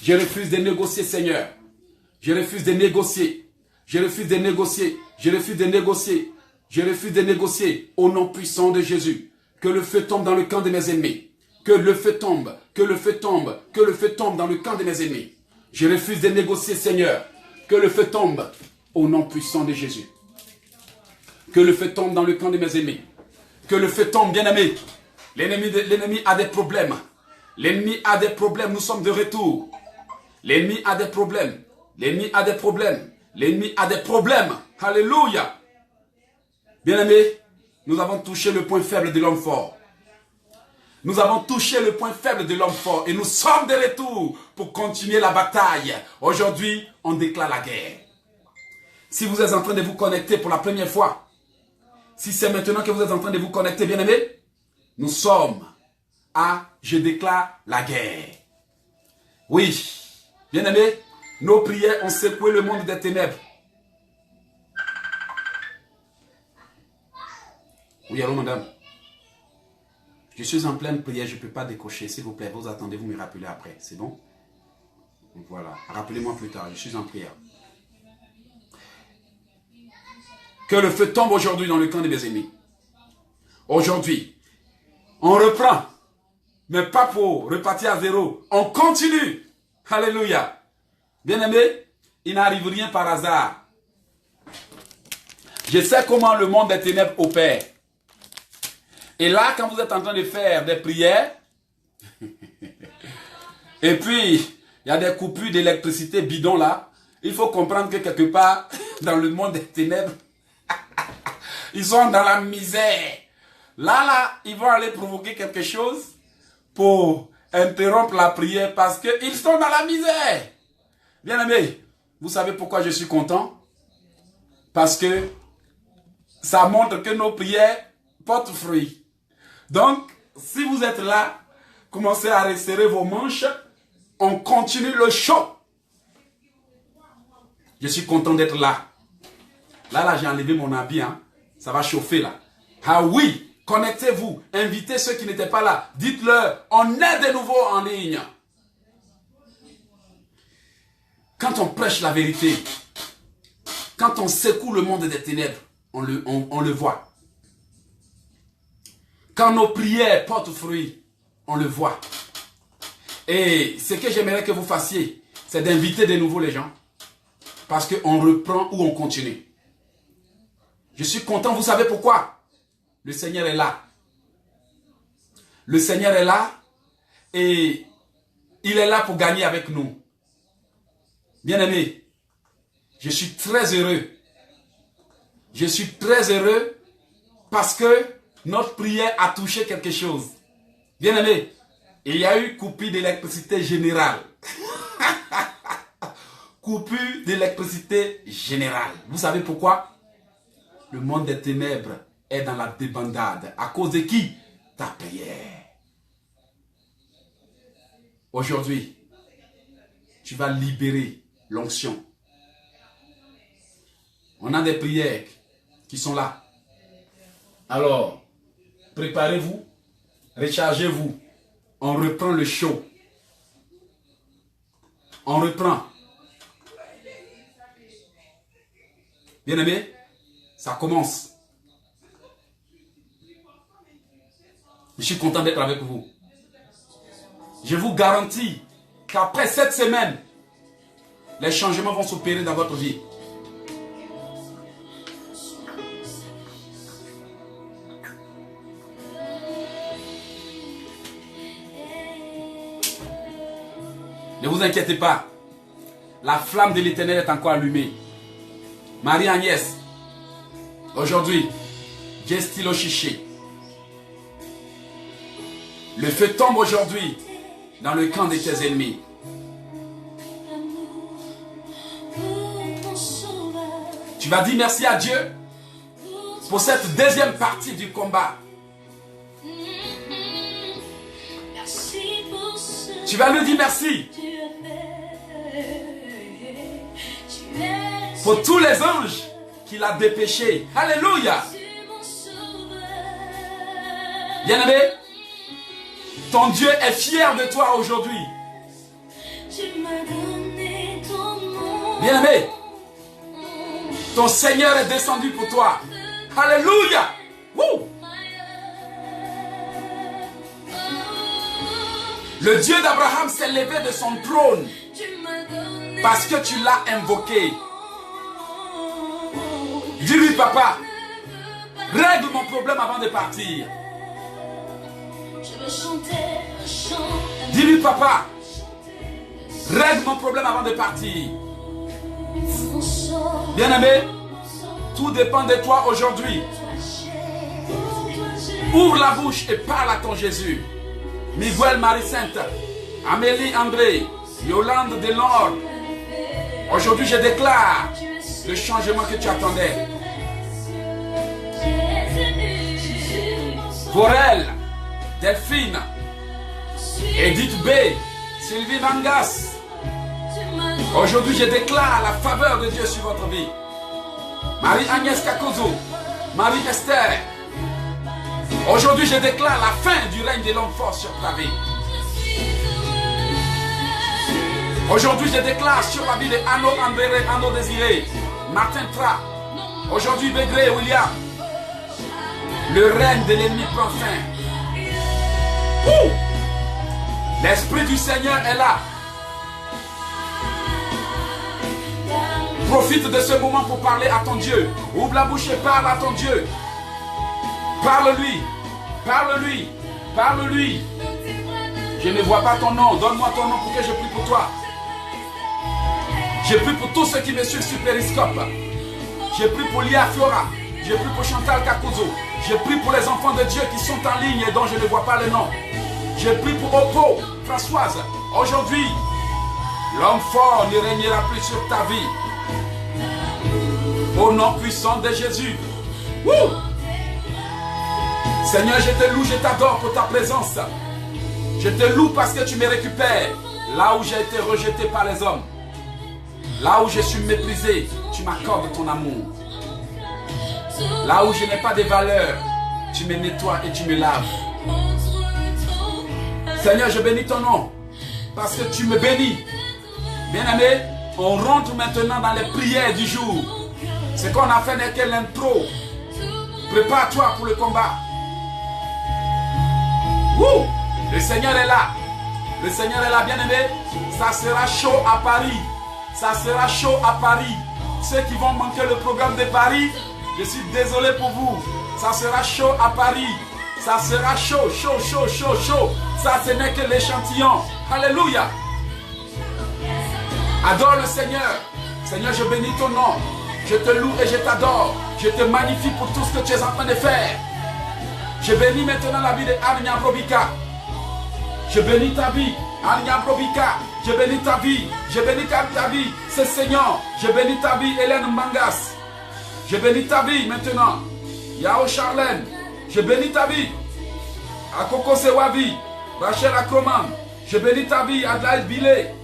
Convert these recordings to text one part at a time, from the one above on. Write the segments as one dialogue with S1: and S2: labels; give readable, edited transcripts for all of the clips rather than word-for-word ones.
S1: Je refuse de négocier, Seigneur. Je refuse de négocier. Je refuse de négocier. Je refuse de négocier. Je refuse de négocier au nom puissant de Jésus. Que le feu tombe dans le camp de mes ennemis. Que le feu tombe. Que le feu tombe. Que le feu tombe dans le camp de mes ennemis. Je refuse de négocier, Seigneur. Que le feu tombe au nom puissant de Jésus. Que le feu tombe dans le camp de mes ennemis. Que le feu tombe, bien-aimé. L'ennemi a des problèmes. L'ennemi a des problèmes. Nous sommes de retour. L'ennemi a des problèmes. L'ennemi a des problèmes. L'ennemi a des problèmes. Alléluia. Bien-aimé, nous avons touché le point faible de l'homme fort. Nous avons touché le point faible de l'homme fort. Et nous sommes de retour pour continuer la bataille. Aujourd'hui, on déclare la guerre. Si vous êtes en train de vous connecter pour la première fois, si c'est maintenant que vous êtes en train de vous connecter, bien-aimé, nous sommes à je déclare la guerre. Oui, bien-aimé, nos prières ont secoué le monde des ténèbres. Oui, allô, madame. Je suis en pleine prière, je ne peux pas décocher. S'il vous plaît, vous attendez, vous me rappelez après. C'est bon? Voilà. Rappelez-moi plus tard, je suis en prière. Que le feu tombe aujourd'hui dans le camp de mes ennemis. Aujourd'hui, on reprend, mais pas pour repartir à zéro. On continue. Alléluia. Bien-aimé, il n'arrive rien par hasard. Je sais comment le monde des ténèbres opère. Et là, quand vous êtes en train de faire des prières, et puis, il y a des coupures d'électricité bidon là, il faut comprendre que quelque part, dans le monde des ténèbres, ils sont dans la misère. Là, ils vont aller provoquer quelque chose pour interrompre la prière parce qu'ils sont dans la misère. Bien aimé, vous savez pourquoi je suis content? Parce que ça montre que nos prières portent fruit. Donc, si vous êtes là, commencez à resserrer vos manches. On continue le show. Je suis content d'être là. Là, j'ai enlevé mon habit. Hein. Ça va chauffer là. Ah oui, connectez-vous. Invitez ceux qui n'étaient pas là. Dites-leur, on est de nouveau en ligne. Quand on prêche la vérité, quand on secoue le monde des ténèbres, on le voit. Quand nos prières portent fruit, on le voit. Et ce que j'aimerais que vous fassiez, c'est d'inviter de nouveau les gens. Parce qu'on reprend ou on continue. Je suis content, vous savez pourquoi? Le Seigneur est là. Le Seigneur est là et il est là pour gagner avec nous. Bien-aimés, je suis très heureux. Je suis très heureux parce que notre prière a touché quelque chose. Bien-aimés, il y a eu coupure d'électricité générale. Coupure d'électricité générale. Vous savez pourquoi? Le monde des ténèbres est dans la débandade. À cause de qui? Ta prière. Aujourd'hui, tu vas libérer l'onction. On a des prières qui sont là. Alors, préparez-vous, rechargez-vous. On reprend le show. On reprend. Bien-aimés, ça commence. Je suis content d'être avec vous. Je vous garantis qu'après cette semaine, les changements vont s'opérer dans votre vie. Ne vous inquiétez pas. La flamme de l'Éternel est encore allumée. Marie-Agnès, aujourd'hui, j'ai stylo chiché. Le feu tombe aujourd'hui dans le camp de tes ennemis. Tu vas dire merci à Dieu pour cette deuxième partie du combat. Tu vas lui dire merci pour tous les anges qu'il a dépêchés. Alléluia. Bien-aimé, ton Dieu est fier de toi aujourd'hui. Bien-aimé, ton Seigneur est descendu pour toi. Alléluia. Woo. Le Dieu d'Abraham s'est levé de son trône parce que tu l'as invoqué. Dis-lui, papa, règle mon problème avant de partir. Dis-lui, papa, règle mon problème avant de partir. Bien-aimé, tout dépend de toi aujourd'hui. Ouvre la bouche et parle à ton Jésus. Miguel Marie-Sainte, Amélie André, Yolande Delors. Aujourd'hui, je déclare le changement que tu attendais. Pour elle, Delphine, Edith B, Sylvie Mangas. Aujourd'hui, je déclare la faveur de Dieu sur votre vie. Marie-Agnès Kakozo, Marie-Esther. Aujourd'hui, je déclare la fin du règne de l'homme fort sur ta vie. Aujourd'hui, je déclare sur la vie de Anno André, Anno Désiré, Martin Tra. Aujourd'hui, Bégré et William. Le règne de l'ennemi prend fin. L'Esprit du Seigneur est là. Profite de ce moment pour parler à ton Dieu. Ouvre la bouche et parle à ton Dieu. Parle-lui. Parle-lui. Parle-lui. Je ne vois pas ton nom. Donne-moi ton nom pour que je prie pour toi. Je prie pour tous ceux qui me suivent sur Periscope. Je prie pour Lia Flora. Je prie pour Chantal Kakuzo. Je prie pour les enfants de Dieu qui sont en ligne et dont je ne vois pas le nom. Je prie pour Oppo, Françoise. Aujourd'hui, l'homme fort ne régnera plus sur ta vie. Au nom puissant de Jésus. Woo! Seigneur, je te loue, je t'adore pour ta présence. Je te loue parce que tu me récupères là où j'ai été rejeté par les hommes. Là où je suis méprisé, tu m'accordes ton amour. Là où je n'ai pas de valeur, tu me nettoies et tu me laves. Seigneur, je bénis ton nom parce que tu me bénis. Bien-aimé, on rentre maintenant dans les prières du jour. Ce qu'on a fait n'est que l'intro. Prépare-toi pour le combat. Wouh! Le Seigneur est là. Le Seigneur est là, bien-aimé. Ça sera chaud à Paris. Ça sera chaud à Paris. Ceux qui vont manquer le programme de Paris, je suis désolé pour vous. Ça sera chaud à Paris. Ça sera chaud, chaud, chaud, chaud, chaud. Ça, ce n'est que l'échantillon. Alléluia. Adore le Seigneur. Seigneur, je bénis ton nom. Je te loue et je t'adore. Je te magnifie pour tout ce que tu es en train de faire. Je bénis maintenant la vie de Anne Nyambrobika. Je bénis ta vie, Anne Nyambrobika. Je bénis ta vie. Je bénis ta vie, c'est Seigneur. Je bénis ta vie, Hélène Mangas. Je bénis ta vie maintenant. Yao Charlène. Je bénis ta vie. Akoko Sewavi. Rachel Akroman. Je bénis ta vie, Adelaide Billet.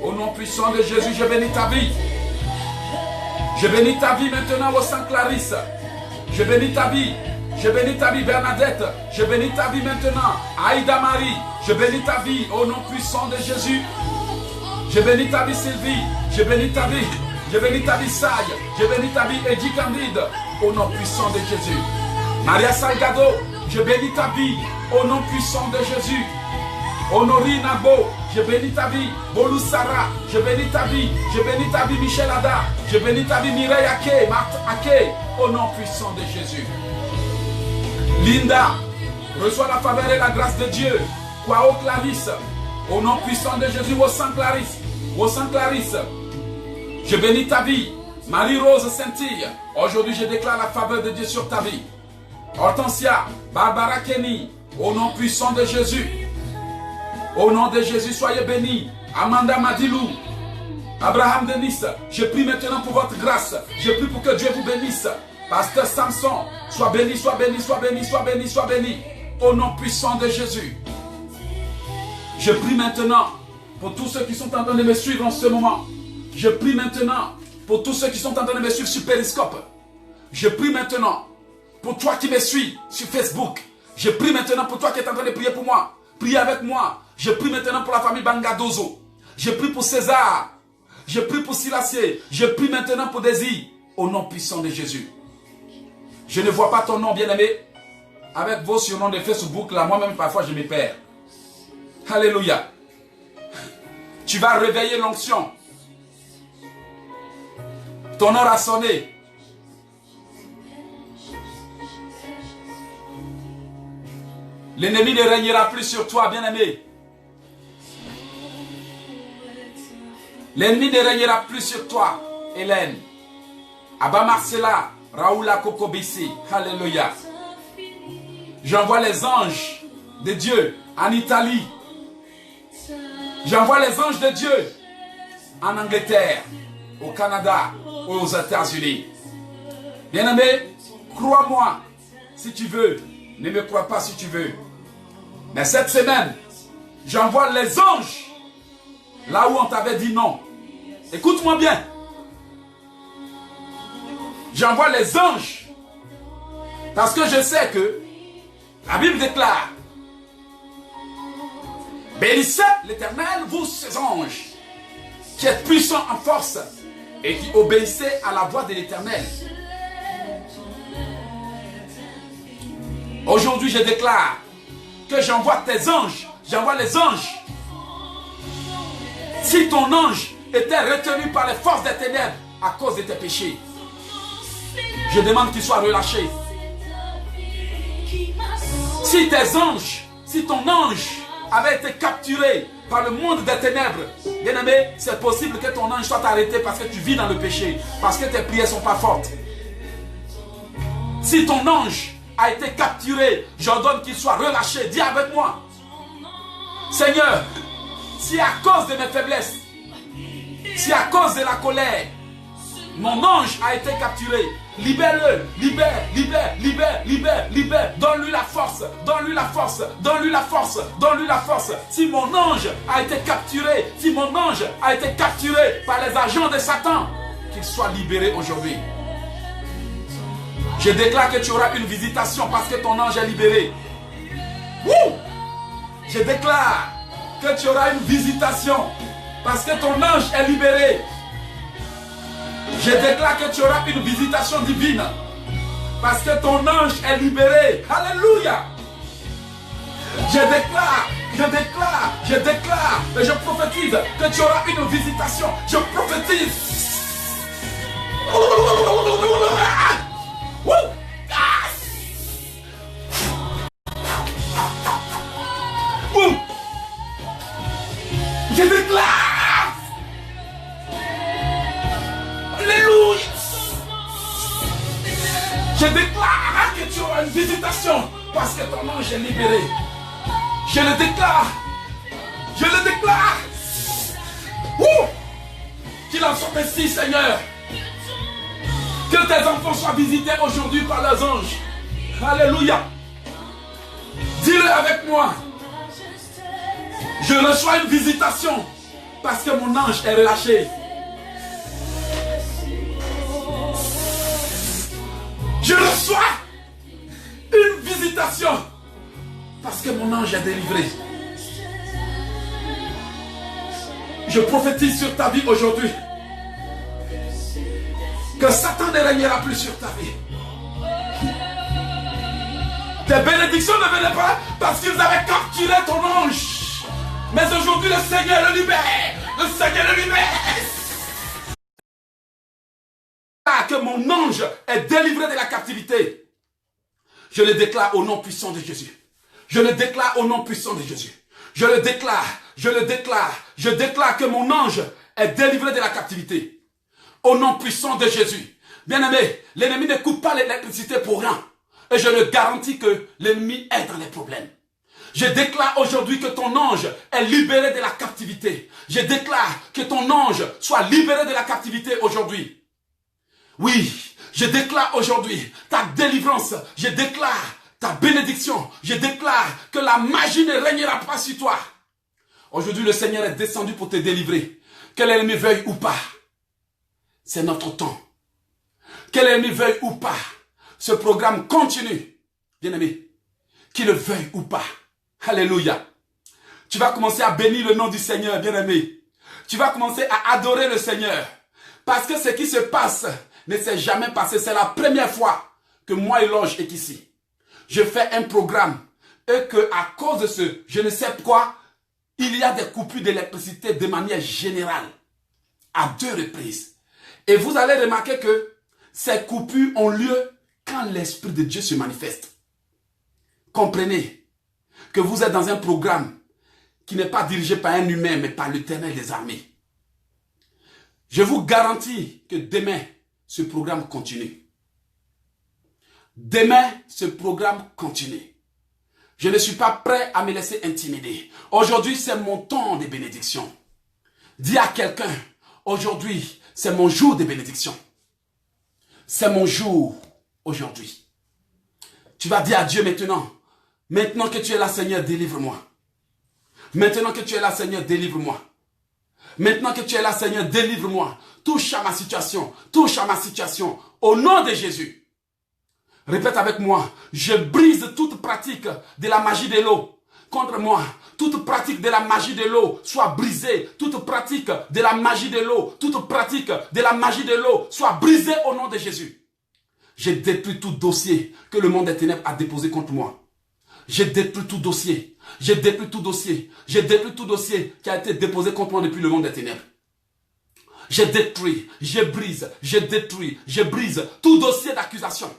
S1: Au nom puissant de Jésus, je bénis ta vie. Je bénis ta vie maintenant au Saint Clarisse. Je bénis ta vie. Je bénis ta vie Bernadette. Je bénis ta vie maintenant Aïda Marie. Je bénis ta vie au nom puissant de Jésus. Je bénis ta vie Sylvie. Je bénis ta vie. Je bénis ta vie Saï. Je bénis ta vie Eddie Candide. Au nom puissant de Jésus. Maria Salgado. Je bénis ta vie au nom puissant de Jésus. Honorine Nabo, je bénis ta vie. Bolou Sarah, je bénis ta vie. Je bénis ta vie Michel Ada. Je bénis ta vie Mireille Ake, Marthe Ake. Au nom puissant de Jésus. Linda, reçois la faveur et la grâce de Dieu. Kwao Clarisse, au nom puissant de Jésus, au Saint Clarisse. Au Saint Clarisse, je bénis ta vie. Marie-Rose Saint-Tille, aujourd'hui je déclare la faveur de Dieu sur ta vie. Hortensia, Barbara Kenny, au nom puissant de Jésus. Au nom de Jésus, soyez bénis. Amanda Madilou, Abraham Denis, je prie maintenant pour votre grâce. Je prie pour que Dieu vous bénisse. Pasteur Samson, sois béni, sois béni, sois béni, sois béni, sois béni. Au nom puissant de Jésus. Je prie maintenant pour tous ceux qui sont en train de me suivre en ce moment. Je prie maintenant pour tous ceux qui sont en train de me suivre sur Periscope. Je prie maintenant pour toi qui me suis sur Facebook. Je prie maintenant pour toi qui es en train de prier pour moi. Priez avec moi. Je prie maintenant pour la famille Bangadozo. Je prie pour César. Je prie pour Silacier. Je prie maintenant pour Désir. Au nom puissant de Jésus. Je ne vois pas ton nom, bien-aimé. Avec vos surnoms de Facebook, là, moi-même, parfois, je me perds. Alléluia. Tu vas réveiller l'onction. Ton heure a sonné. L'ennemi ne régnera plus sur toi, bien-aimé. L'ennemi ne régnera plus sur toi, Hélène. Abba Marcella, Raoula Kokobisi. Alléluia. J'envoie les anges de Dieu en Italie. J'envoie les anges de Dieu en Angleterre, au Canada, aux États-Unis. Bien-aimé, crois-moi si tu veux. Ne me crois pas si tu veux. Mais cette semaine, j'envoie les anges là où on t'avait dit non. Écoute-moi bien. J'envoie les anges parce que je sais que la Bible déclare: bénissez l'Éternel, vous ses anges, qui êtes puissants en force et qui obéissez à la voix de l'Éternel. Aujourd'hui, je déclare que j'envoie tes anges, j'envoie les anges. Si ton ange était retenu par les forces des ténèbres à cause de tes péchés, je demande qu'il soit relâché. Si tes anges, si ton ange avait été capturé par le monde des ténèbres, bien-aimé, c'est possible que ton ange soit arrêté parce que tu vis dans le péché, parce que tes prières ne sont pas fortes. Si ton ange a été capturé, j'ordonne qu'il soit relâché. Dis avec moi: Seigneur, si à cause de mes faiblesses, si à cause de la colère, mon ange a été capturé, libère-le, libère, libère, libère, libère, libère, donne-lui la force, donne-lui la force, donne-lui la force, donne-lui la force. Si mon ange a été capturé, si mon ange a été capturé par les agents de Satan, qu'il soit libéré aujourd'hui. Je déclare que tu auras une visitation parce que ton ange est libéré. Wouh! Je déclare que tu auras une visitation parce que ton ange est libéré. Je déclare que tu auras une visitation divine parce que ton ange est libéré. Alléluia. Je déclare et je prophétise que tu auras une visitation. Je prophétise. Je déclare. Alléluia. Je déclare que tu auras une visitation parce que ton ange est libéré. Je le déclare. Je le déclare. Qu'il en soit ainsi, Seigneur. Que tes enfants soient visités aujourd'hui par leurs anges. Alléluia. Dis-le avec moi. Je reçois une visitation parce que mon ange est relâché. Je reçois une visitation parce que mon ange est délivré. Je prophétise sur ta vie aujourd'hui que Satan ne régnera plus sur ta vie. Tes bénédictions ne venaient pas parce qu'ils avaient capturé ton ange. Mais aujourd'hui, le Seigneur le libère. Le Seigneur le libère. Que mon ange est délivré de la captivité. Je le déclare au nom puissant de Jésus. Je le déclare au nom puissant de Jésus. Je le déclare. Je le déclare. Je déclare que mon ange est délivré de la captivité. Au nom puissant de Jésus. Bien-aimé, l'ennemi ne coupe pas l'électricité pour rien. Et je le garantis que l'ennemi est dans les problèmes. Je déclare aujourd'hui que ton ange est libéré de la captivité. Je déclare que ton ange soit libéré de la captivité aujourd'hui. Oui, je déclare aujourd'hui ta délivrance. Je déclare ta bénédiction. Je déclare que la magie ne régnera pas sur toi. Aujourd'hui, le Seigneur est descendu pour te délivrer. Que l'ennemi veuille ou pas. C'est notre temps. Que l'ennemi veuille ou pas. Ce programme continue. Bien-aimé, qu'il le veuille ou pas. Alléluia. Tu vas commencer à bénir le nom du Seigneur, bien-aimé. Tu vas commencer à adorer le Seigneur. Parce que ce qui se passe ne s'est jamais passé. C'est la première fois que moi et Loge est ici. Je fais un programme et que à cause de ce, je ne sais quoi, il y a des coupures d'électricité de manière générale à 2 reprises. Et vous allez remarquer que ces coupures ont lieu quand l'Esprit de Dieu se manifeste. Comprenez que vous êtes dans un programme qui n'est pas dirigé par un humain, mais par l'Éternel des armées. Je vous garantis que demain, ce programme continue. Demain, ce programme continue. Je ne suis pas prêt à me laisser intimider. Aujourd'hui, c'est mon temps de bénédiction. Dis à quelqu'un, aujourd'hui, c'est mon jour de bénédiction. C'est mon jour aujourd'hui. Tu vas dire à Dieu maintenant, maintenant que tu es là, Seigneur, délivre-moi. Maintenant que tu es là, Seigneur, délivre-moi. Maintenant que tu es là, Seigneur, délivre-moi. Touche à ma situation. Touche à ma situation. Au nom de Jésus. Répète avec moi. Je brise toute pratique de la magie de l'eau contre moi. Toute pratique de la magie de l'eau soit brisée. Toute pratique de la magie de l'eau. Toute pratique de la magie de l'eau soit brisée au nom de Jésus. Je détruis tout dossier que le monde des ténèbres a déposé contre moi. Je détruis tout dossier. Je détruis tout dossier. Je détruis tout dossier qui a été déposé contre moi depuis le monde des ténèbres. Je détruis, je brise, je détruis, je brise tout dossier d'accusation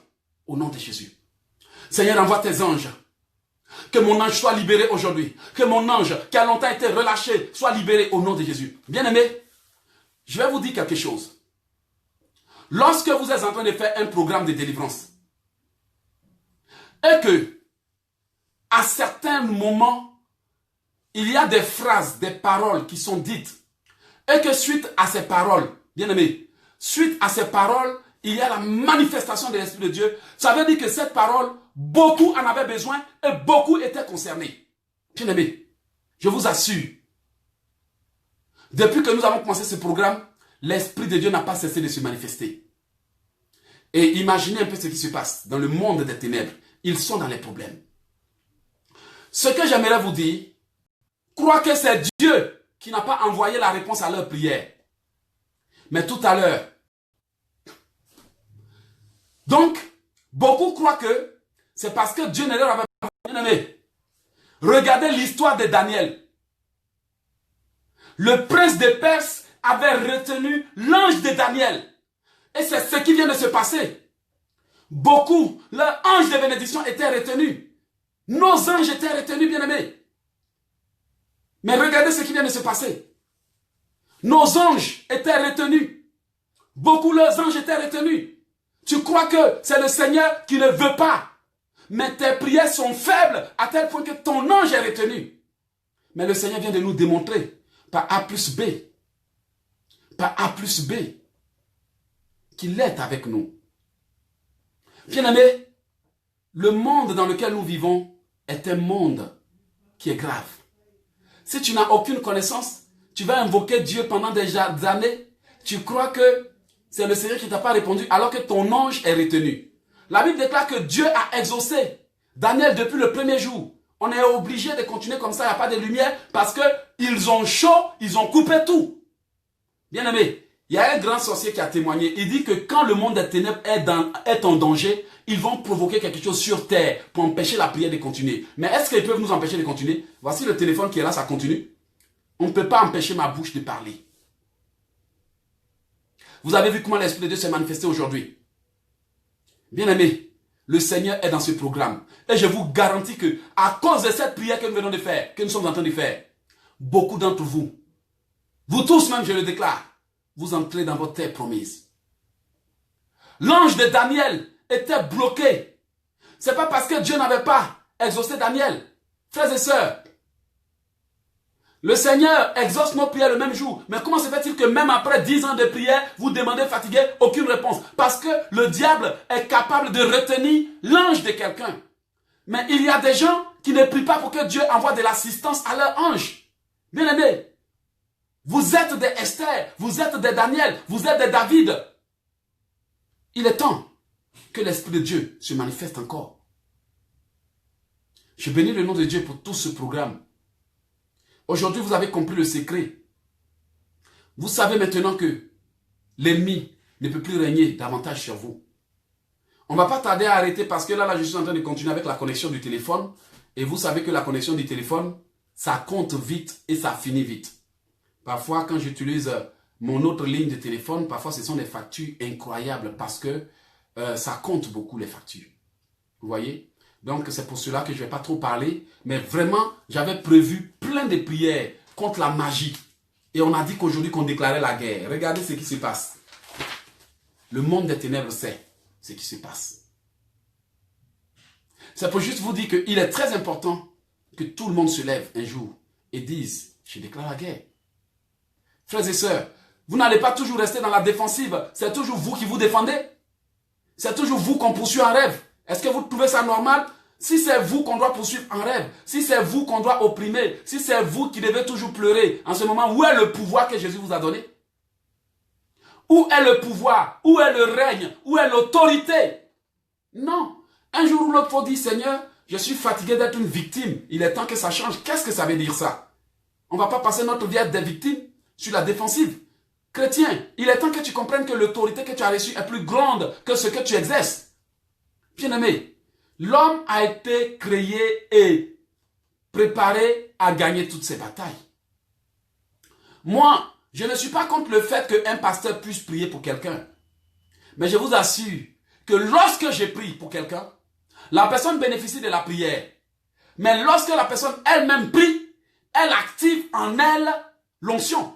S1: au nom de Jésus. Seigneur, envoie tes anges. Que mon ange soit libéré aujourd'hui. Que mon ange qui a longtemps été relâché soit libéré au nom de Jésus. Bien-aimés, je vais vous dire quelque chose. Lorsque vous êtes en train de faire un programme de délivrance et que à certains moments, il y a des phrases, des paroles qui sont dites. Et que suite à ces paroles, bien aimé, suite à ces paroles, il y a la manifestation de l'Esprit de Dieu. Ça veut dire que cette parole, beaucoup en avaient besoin et beaucoup étaient concernés. Bien aimé, je vous assure, depuis que nous avons commencé ce programme, l'Esprit de Dieu n'a pas cessé de se manifester. Et imaginez un peu ce qui se passe dans le monde des ténèbres. Ils sont dans les problèmes. Ce que j'aimerais vous dire, crois que c'est Dieu qui n'a pas envoyé la réponse à leur prière. Mais tout à l'heure. Donc, beaucoup croient que c'est parce que Dieu ne leur avait pas aimé. Regardez l'histoire de Daniel. Le prince de Perse avait retenu l'ange de Daniel. Et c'est ce qui vient de se passer. Beaucoup, leur ange de bénédiction était retenu. Nos anges étaient retenus, bien-aimés. Mais regardez ce qui vient de se passer. Nos anges étaient retenus. Beaucoup leurs anges étaient retenus. Tu crois que c'est le Seigneur qui ne veut pas. Mais tes prières sont faibles à tel point que ton ange est retenu. Mais le Seigneur vient de nous démontrer par A plus B. Par A plus B. Qu'il est avec nous. Bien-aimés, le monde dans lequel nous vivons est un monde qui est grave. Si tu n'as aucune connaissance, tu vas invoquer Dieu pendant des années. Tu crois que c'est le Seigneur qui ne t'a pas répondu alors que ton ange est retenu. La Bible déclare que Dieu a exaucé Daniel depuis le premier jour. On est obligé de continuer comme ça, il n'y a pas de lumière parce qu'ils ont chaud, ils ont coupé tout. Bien aimé, il y a un grand sorcier qui a témoigné. Il dit que quand le monde des ténèbres est en danger, ils vont provoquer quelque chose sur terre pour empêcher la prière de continuer. Mais est-ce qu'ils peuvent nous empêcher de continuer? Voici le téléphone qui est là, ça continue. On ne peut pas empêcher ma bouche de parler. Vous avez vu comment l'Esprit de Dieu s'est manifesté aujourd'hui. Bien aimé, le Seigneur est dans ce programme. Et je vous garantis que, à cause de cette prière que nous venons de faire, que nous sommes en train de faire, beaucoup d'entre vous, vous tous même, je le déclare, vous entrez dans votre terre promise. L'ange de Daniel était bloqué. Ce n'est pas parce que Dieu n'avait pas exaucé Daniel. Frères et sœurs, le Seigneur exauce nos prières le même jour. Mais comment se fait-il que même après 10 ans de prière, vous demandez fatigué, aucune réponse? Parce que le diable est capable de retenir l'ange de quelqu'un. Mais il y a des gens qui ne prient pas pour que Dieu envoie de l'assistance à leur ange. Bien aimé, vous êtes des Esther, vous êtes des Daniel, vous êtes des David. Il est temps que l'Esprit de Dieu se manifeste encore. Je bénis le nom de Dieu pour tout ce programme. Aujourd'hui, vous avez compris le secret. Vous savez maintenant que l'ennemi ne peut plus régner davantage sur vous. On ne va pas tarder à arrêter parce que là, je suis en train de continuer avec la connexion du téléphone. Et vous savez que la connexion du téléphone, ça compte vite et ça finit vite. Parfois, quand j'utilise mon autre ligne de téléphone, parfois ce sont des factures incroyables parce que ça compte beaucoup les factures. Vous voyez? Donc c'est pour cela que je ne vais pas trop parler. Mais vraiment, j'avais prévu plein de prières contre la magie. Et on a dit qu'aujourd'hui qu'on déclarait la guerre. Regardez ce qui se passe. Le monde des ténèbres sait ce qui se passe. C'est pour juste vous dire qu'il est très important que tout le monde se lève un jour et dise, je déclare la guerre. Frères et sœurs, vous n'allez pas toujours rester dans la défensive. C'est toujours vous qui vous défendez. C'est toujours vous qu'on poursuit en rêve. Est-ce que vous trouvez ça normal? Si c'est vous qu'on doit poursuivre en rêve, si c'est vous qu'on doit opprimer, si c'est vous qui devez toujours pleurer, en ce moment, où est le pouvoir que Jésus vous a donné? Où est le pouvoir? Où est le règne? Où est l'autorité? Non. Un jour ou l'autre, il faut dire, Seigneur, je suis fatigué d'être une victime. Il est temps que ça change. Qu'est-ce que ça veut dire ça? On ne va pas passer notre vie à être des victimes sur la défensive. Chrétien, il est temps que tu comprennes que l'autorité que tu as reçue est plus grande que ce que tu exerces. Bien-aimé, l'homme a été créé et préparé à gagner toutes ses batailles. Moi, je ne suis pas contre le fait qu'un pasteur puisse prier pour quelqu'un. Mais je vous assure que lorsque je prie pour quelqu'un, la personne bénéficie de la prière. Mais lorsque la personne elle-même prie, elle active en elle l'onction.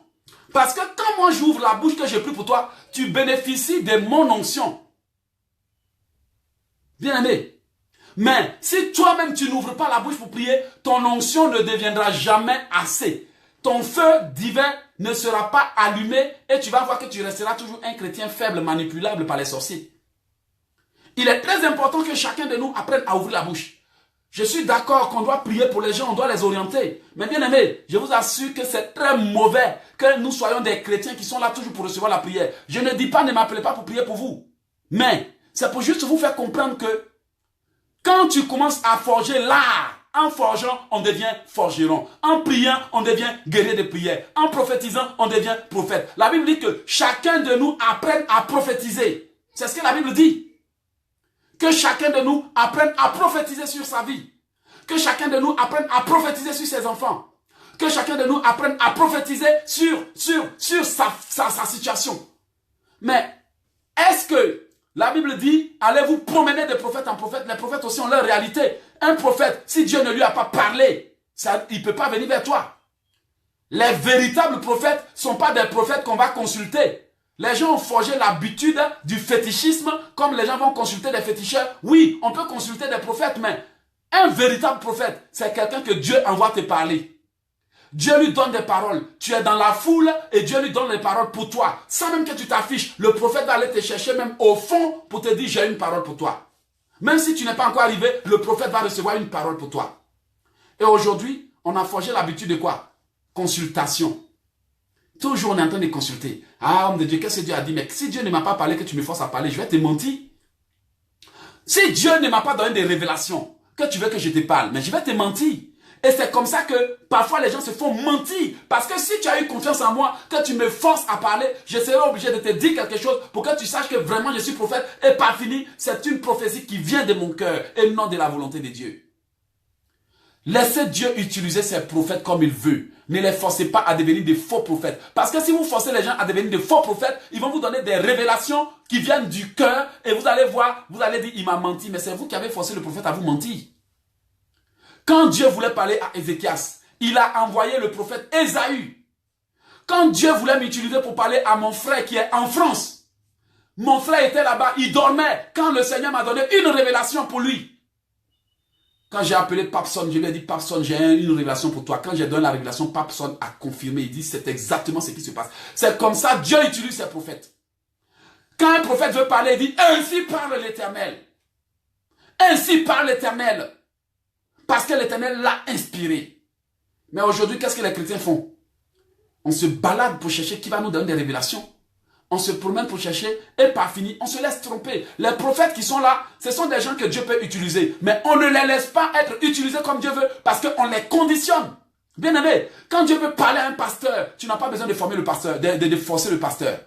S1: Parce que quand moi j'ouvre la bouche que je prie pour toi, tu bénéficies de mon onction. Bien aimé. Mais si toi-même tu n'ouvres pas la bouche pour prier, ton onction ne deviendra jamais assez. Ton feu divin ne sera pas allumé et tu vas voir que tu resteras toujours un chrétien faible, manipulable par les sorciers. Il est très important que chacun de nous apprenne à ouvrir la bouche. Je suis d'accord qu'on doit prier pour les gens, on doit les orienter. Mais bien aimé, je vous assure que c'est très mauvais que nous soyons des chrétiens qui sont là toujours pour recevoir la prière. Je ne dis pas, ne m'appelez pas pour prier pour vous. Mais c'est pour juste vous faire comprendre que quand tu commences à forger l'art, en forgeant, on devient forgeron. En priant, on devient guerrier de prière. En prophétisant, on devient prophète. La Bible dit que chacun de nous apprenne à prophétiser. C'est ce que la Bible dit. Que chacun de nous apprenne à prophétiser sur sa vie. Que chacun de nous apprenne à prophétiser sur ses enfants. Que chacun de nous apprenne à prophétiser sur sa situation. Mais est-ce que la Bible dit, allez vous promener de prophète en prophète. Les prophètes aussi ont leur réalité. Un prophète, si Dieu ne lui a pas parlé, il ne peut pas venir vers toi. Les véritables prophètes ne sont pas des prophètes qu'on va consulter. Les gens ont forgé l'habitude du fétichisme, comme les gens vont consulter des féticheurs. Oui, on peut consulter des prophètes, mais un véritable prophète, c'est quelqu'un que Dieu envoie te parler. Dieu lui donne des paroles. Tu es dans la foule et Dieu lui donne les paroles pour toi. Sans même que tu t'affiches, le prophète va aller te chercher même au fond pour te dire j'ai une parole pour toi. Même si tu n'es pas encore arrivé, le prophète va recevoir une parole pour toi. Et aujourd'hui, on a forgé l'habitude de quoi? Consultation. Toujours on est en train de consulter. Ah, homme de Dieu, qu'est-ce que Dieu a dit? Mais si Dieu ne m'a pas parlé, que tu me forces à parler, je vais te mentir. Si Dieu ne m'a pas donné des révélations, que tu veux que je te parle, mais je vais te mentir. Et c'est comme ça que parfois les gens se font mentir. Parce que si tu as eu confiance en moi, que tu me forces à parler, je serai obligé de te dire quelque chose pour que tu saches que vraiment je suis prophète. Et pas fini, c'est une prophétie qui vient de mon cœur et non de la volonté de Dieu. Laissez Dieu utiliser ses prophètes comme il veut. Ne les forcez pas à devenir des faux prophètes. Parce que si vous forcez les gens à devenir des faux prophètes, ils vont vous donner des révélations qui viennent du cœur. Et vous allez voir, vous allez dire, il m'a menti. Mais c'est vous qui avez forcé le prophète à vous mentir. Quand Dieu voulait parler à Ézéchias, il a envoyé le prophète Ésaü. Quand Dieu voulait m'utiliser pour parler à mon frère qui est en France, mon frère était là-bas, il dormait. Quand le Seigneur m'a donné une révélation pour lui, quand j'ai appelé Papson, je lui ai dit, Papson, j'ai une révélation pour toi. Quand j'ai donné la révélation, Papson a confirmé. Il dit, c'est exactement ce qui se passe. C'est comme ça, Dieu utilise ses prophètes. Quand un prophète veut parler, il dit, ainsi parle l'Éternel. Ainsi parle l'Éternel. Parce que l'Éternel l'a inspiré. Mais aujourd'hui, qu'est-ce que les chrétiens font? On se balade pour chercher qui va nous donner des révélations. On se promène pour chercher et pas fini, on se laisse tromper. Les prophètes qui sont là, ce sont des gens que Dieu peut utiliser. Mais on ne les laisse pas être utilisés comme Dieu veut parce qu'on les conditionne. Bien-aimé, quand Dieu veut parler à un pasteur, tu n'as pas besoin de former le pasteur, de forcer le pasteur.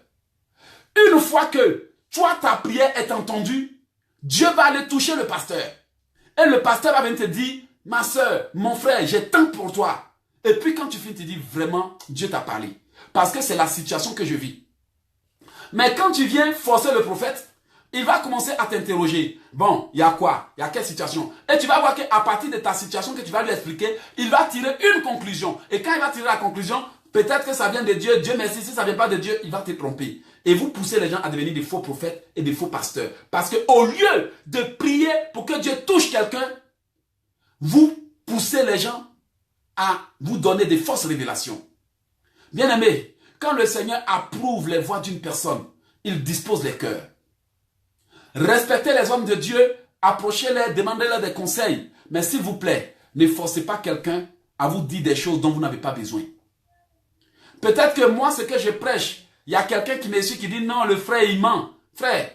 S1: Une fois que toi, ta prière est entendue, Dieu va aller toucher le pasteur. Et le pasteur va venir te dire, ma soeur, mon frère, j'ai tant pour toi. Et puis quand tu finis, tu dis, vraiment, Dieu t'a parlé. Parce que c'est la situation que je vis. Mais quand tu viens forcer le prophète, il va commencer à t'interroger. Bon, il y a quoi? Il y a quelle situation? Et tu vas voir qu'à partir de ta situation que tu vas lui expliquer, il va tirer une conclusion. Et quand il va tirer la conclusion, peut-être que ça vient de Dieu. Dieu merci, si ça ne vient pas de Dieu, il va te tromper. Et vous poussez les gens à devenir des faux prophètes et des faux pasteurs. Parce qu'au lieu de prier pour que Dieu touche quelqu'un, vous poussez les gens à vous donner des fausses révélations. Bien-aimé, quand le Seigneur approuve les voix d'une personne, il dispose les cœurs. Respectez les hommes de Dieu, approchez-les, demandez-leur des conseils. Mais s'il vous plaît, ne forcez pas quelqu'un à vous dire des choses dont vous n'avez pas besoin. Peut-être que moi, ce que je prêche, il y a quelqu'un qui me suit qui dit non, le frère, il ment. Frère,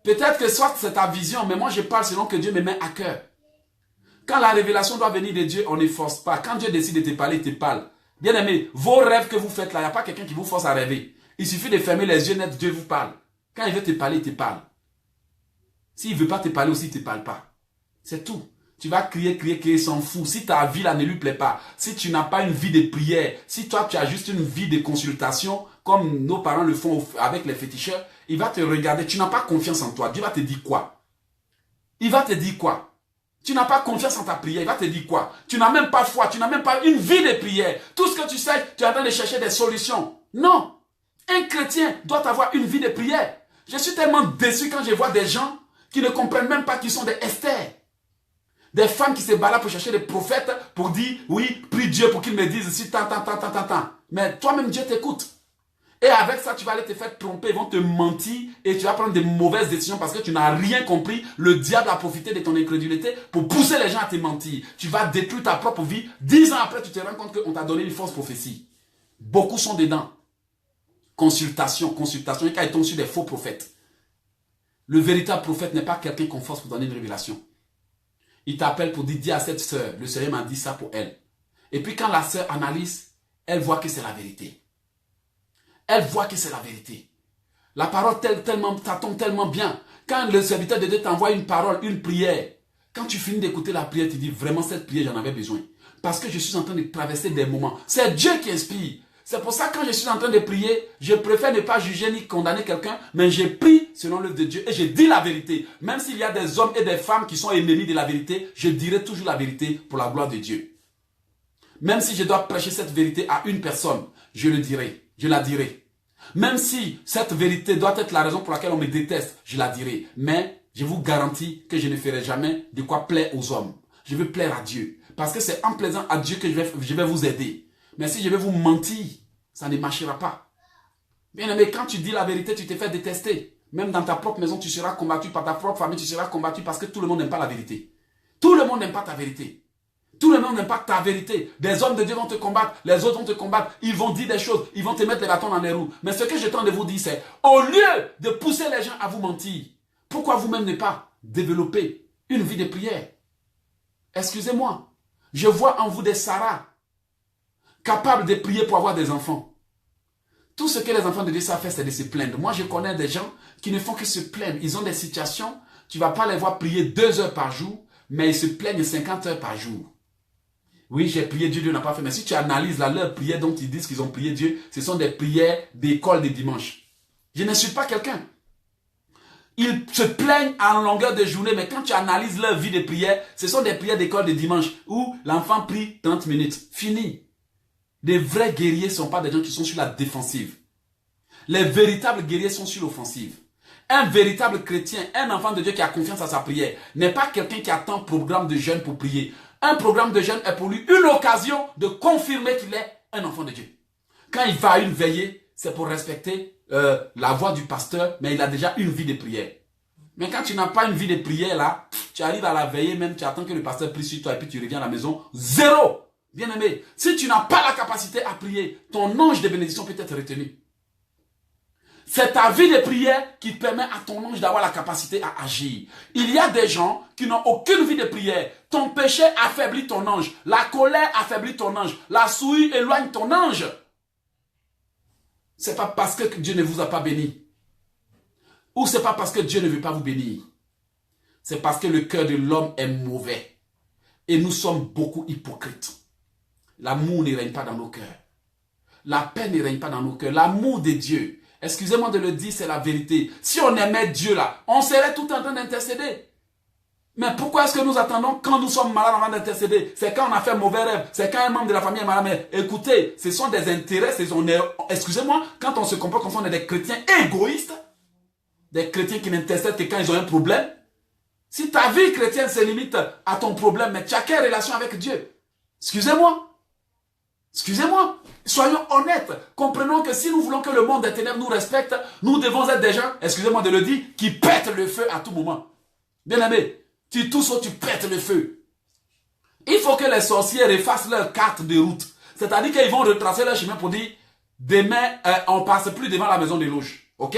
S1: peut-être que soit c'est ta vision, mais moi je parle selon que Dieu me met à cœur. Quand la révélation doit venir de Dieu, on ne force pas. Quand Dieu décide de te parler, il te parle. Bien aimé, vos rêves que vous faites là, il n'y a pas quelqu'un qui vous force à rêver. Il suffit de fermer les yeux net, Dieu vous parle. Quand il veut te parler, il te parle. S'il ne veut pas te parler aussi, il ne te parle pas. C'est tout. Tu vas crier, crier, crier, s'en fout. Si ta vie là ne lui plaît pas, si tu n'as pas une vie de prière, si toi tu as juste une vie de consultation, comme nos parents le font avec les féticheurs, il va te regarder. Tu n'as pas confiance en toi. Dieu va te dire quoi? Il va te dire quoi? Tu n'as pas confiance en ta prière, il va te dire quoi? Tu n'as même pas foi, tu n'as même pas une vie de prière. Tout ce que tu sais, tu es en train de chercher des solutions. Non. Un chrétien doit avoir une vie de prière. Je suis tellement déçu quand je vois des gens qui ne comprennent même pas qu'ils sont des Esther. Des femmes qui se baladent pour chercher des prophètes pour dire, oui, prie Dieu pour qu'il me dise si tant. Mais toi-même, Dieu t'écoute. Et avec ça, tu vas aller te faire tromper, ils vont te mentir et tu vas prendre des mauvaises décisions parce que tu n'as rien compris. Le diable a profité de ton incrédulité pour pousser les gens à te mentir. Tu vas détruire ta propre vie. 10 ans après, tu te rends compte qu'on t'a donné une fausse prophétie. Beaucoup sont dedans. Consultation. Et quand ils tombent sur des faux prophètes. Le véritable prophète n'est pas quelqu'un qu'on force pour donner une révélation. Il t'appelle pour dire, dis à cette sœur, le Seigneur m'a dit ça pour elle. Et puis quand la sœur analyse, elle voit que c'est la vérité. Elle voit que c'est la vérité. La parole ça tombe tellement bien. Quand le serviteur de Dieu t'envoie une parole, une prière, quand tu finis d'écouter la prière, tu dis vraiment cette prière, j'en avais besoin. Parce que je suis en train de traverser des moments. C'est Dieu qui inspire. C'est pour ça que quand je suis en train de prier, je préfère ne pas juger ni condamner quelqu'un, mais je prie selon l'œuvre de Dieu et je dis la vérité. Même s'il y a des hommes et des femmes qui sont ennemis de la vérité, je dirai toujours la vérité pour la gloire de Dieu. Même si je dois prêcher cette vérité à une personne, je le dirai, je la dirai. Même si cette vérité doit être la raison pour laquelle on me déteste, je la dirai. Mais je vous garantis que je ne ferai jamais de quoi plaire aux hommes. Je veux plaire à Dieu. Parce que c'est en plaisant à Dieu que je vais vous aider. Mais si je vais vous mentir, ça ne marchera pas. Bien aimé, quand tu dis la vérité, tu te fais détester. Même dans ta propre maison, tu seras combattu par ta propre famille, tu seras combattu parce que tout le monde n'aime pas la vérité. Tout le monde n'aime pas ta vérité. Tout le monde n'aime pas ta vérité. Des hommes de Dieu vont te combattre, les autres vont te combattre, ils vont dire des choses, ils vont te mettre les bâtons dans les roues. Mais ce que je tente de vous dire, c'est, au lieu de pousser les gens à vous mentir, pourquoi vous-même ne pas développer une vie de prière? Excusez-moi, je vois en vous des Sarah, capables de prier pour avoir des enfants. Tout ce que les enfants de Dieu savent faire, c'est de se plaindre. Moi, je connais des gens qui ne font que se plaindre. Ils ont des situations, tu ne vas pas les voir prier 2 heures par jour, mais ils se plaignent 50 heures par jour. Oui, j'ai prié Dieu, Dieu n'a pas fait. Mais si tu analyses leur prière dont ils disent qu'ils ont prié Dieu, ce sont des prières d'école de dimanche. Je n'insulte pas quelqu'un. Ils se plaignent en longueur de journée, mais quand tu analyses leur vie de prière, ce sont des prières d'école de dimanche où l'enfant prie 30 minutes. Fini. Les vrais guerriers ne sont pas des gens qui sont sur la défensive. Les véritables guerriers sont sur l'offensive. Un véritable chrétien, un enfant de Dieu qui a confiance à sa prière, n'est pas quelqu'un qui attend un programme de jeûne pour prier. Un programme de jeûne est pour lui une occasion de confirmer qu'il est un enfant de Dieu. Quand il va à une veillée, c'est pour respecter la voix du pasteur, mais il a déjà une vie de prière. Mais quand tu n'as pas une vie de prière là, tu arrives à la veillée, même tu attends que le pasteur prie sur toi et puis tu reviens à la maison, zéro. Bien-aimé, si tu n'as pas la capacité à prier, ton ange de bénédiction peut être retenu. C'est ta vie de prière qui permet à ton ange d'avoir la capacité à agir. Il y a des gens qui n'ont aucune vie de prière. Ton péché affaiblit ton ange. La colère affaiblit ton ange. La souille éloigne ton ange. C'est pas parce que Dieu ne vous a pas béni. Ou c'est pas parce que Dieu ne veut pas vous bénir. C'est parce que le cœur de l'homme est mauvais. Et nous sommes beaucoup hypocrites. L'amour ne règne pas dans nos cœurs. La paix ne règne pas dans nos cœurs. L'amour de Dieu, excusez-moi de le dire, c'est la vérité. Si on aimait Dieu là, on serait tout en train d'intercéder. Mais pourquoi est-ce que nous attendons quand nous sommes malades avant d'intercéder? C'est quand on a fait un mauvais rêve. C'est quand un membre de la famille est malade. Mais écoutez, ce sont des intérêts. Excusez-moi, quand on se comporte comme ça, on est des chrétiens égoïstes. Des chrétiens qui n'intercèdent que quand ils ont un problème. Si ta vie chrétienne se limite à ton problème, mais tu as quelle relation avec Dieu? Excusez-moi. Excusez-moi. Soyons honnêtes. Comprenons que si nous voulons que le monde des ténèbres nous respecte, nous devons être des gens, excusez-moi de le dire, qui pètent le feu à tout moment. Bien-aimé, tu tousses ou tu pètes le feu. Il faut que les sorciers effacent leur carte de route. C'est-à-dire qu'ils vont retracer leur chemin pour dire, demain, on ne passe plus devant la maison d'éloge. Ok?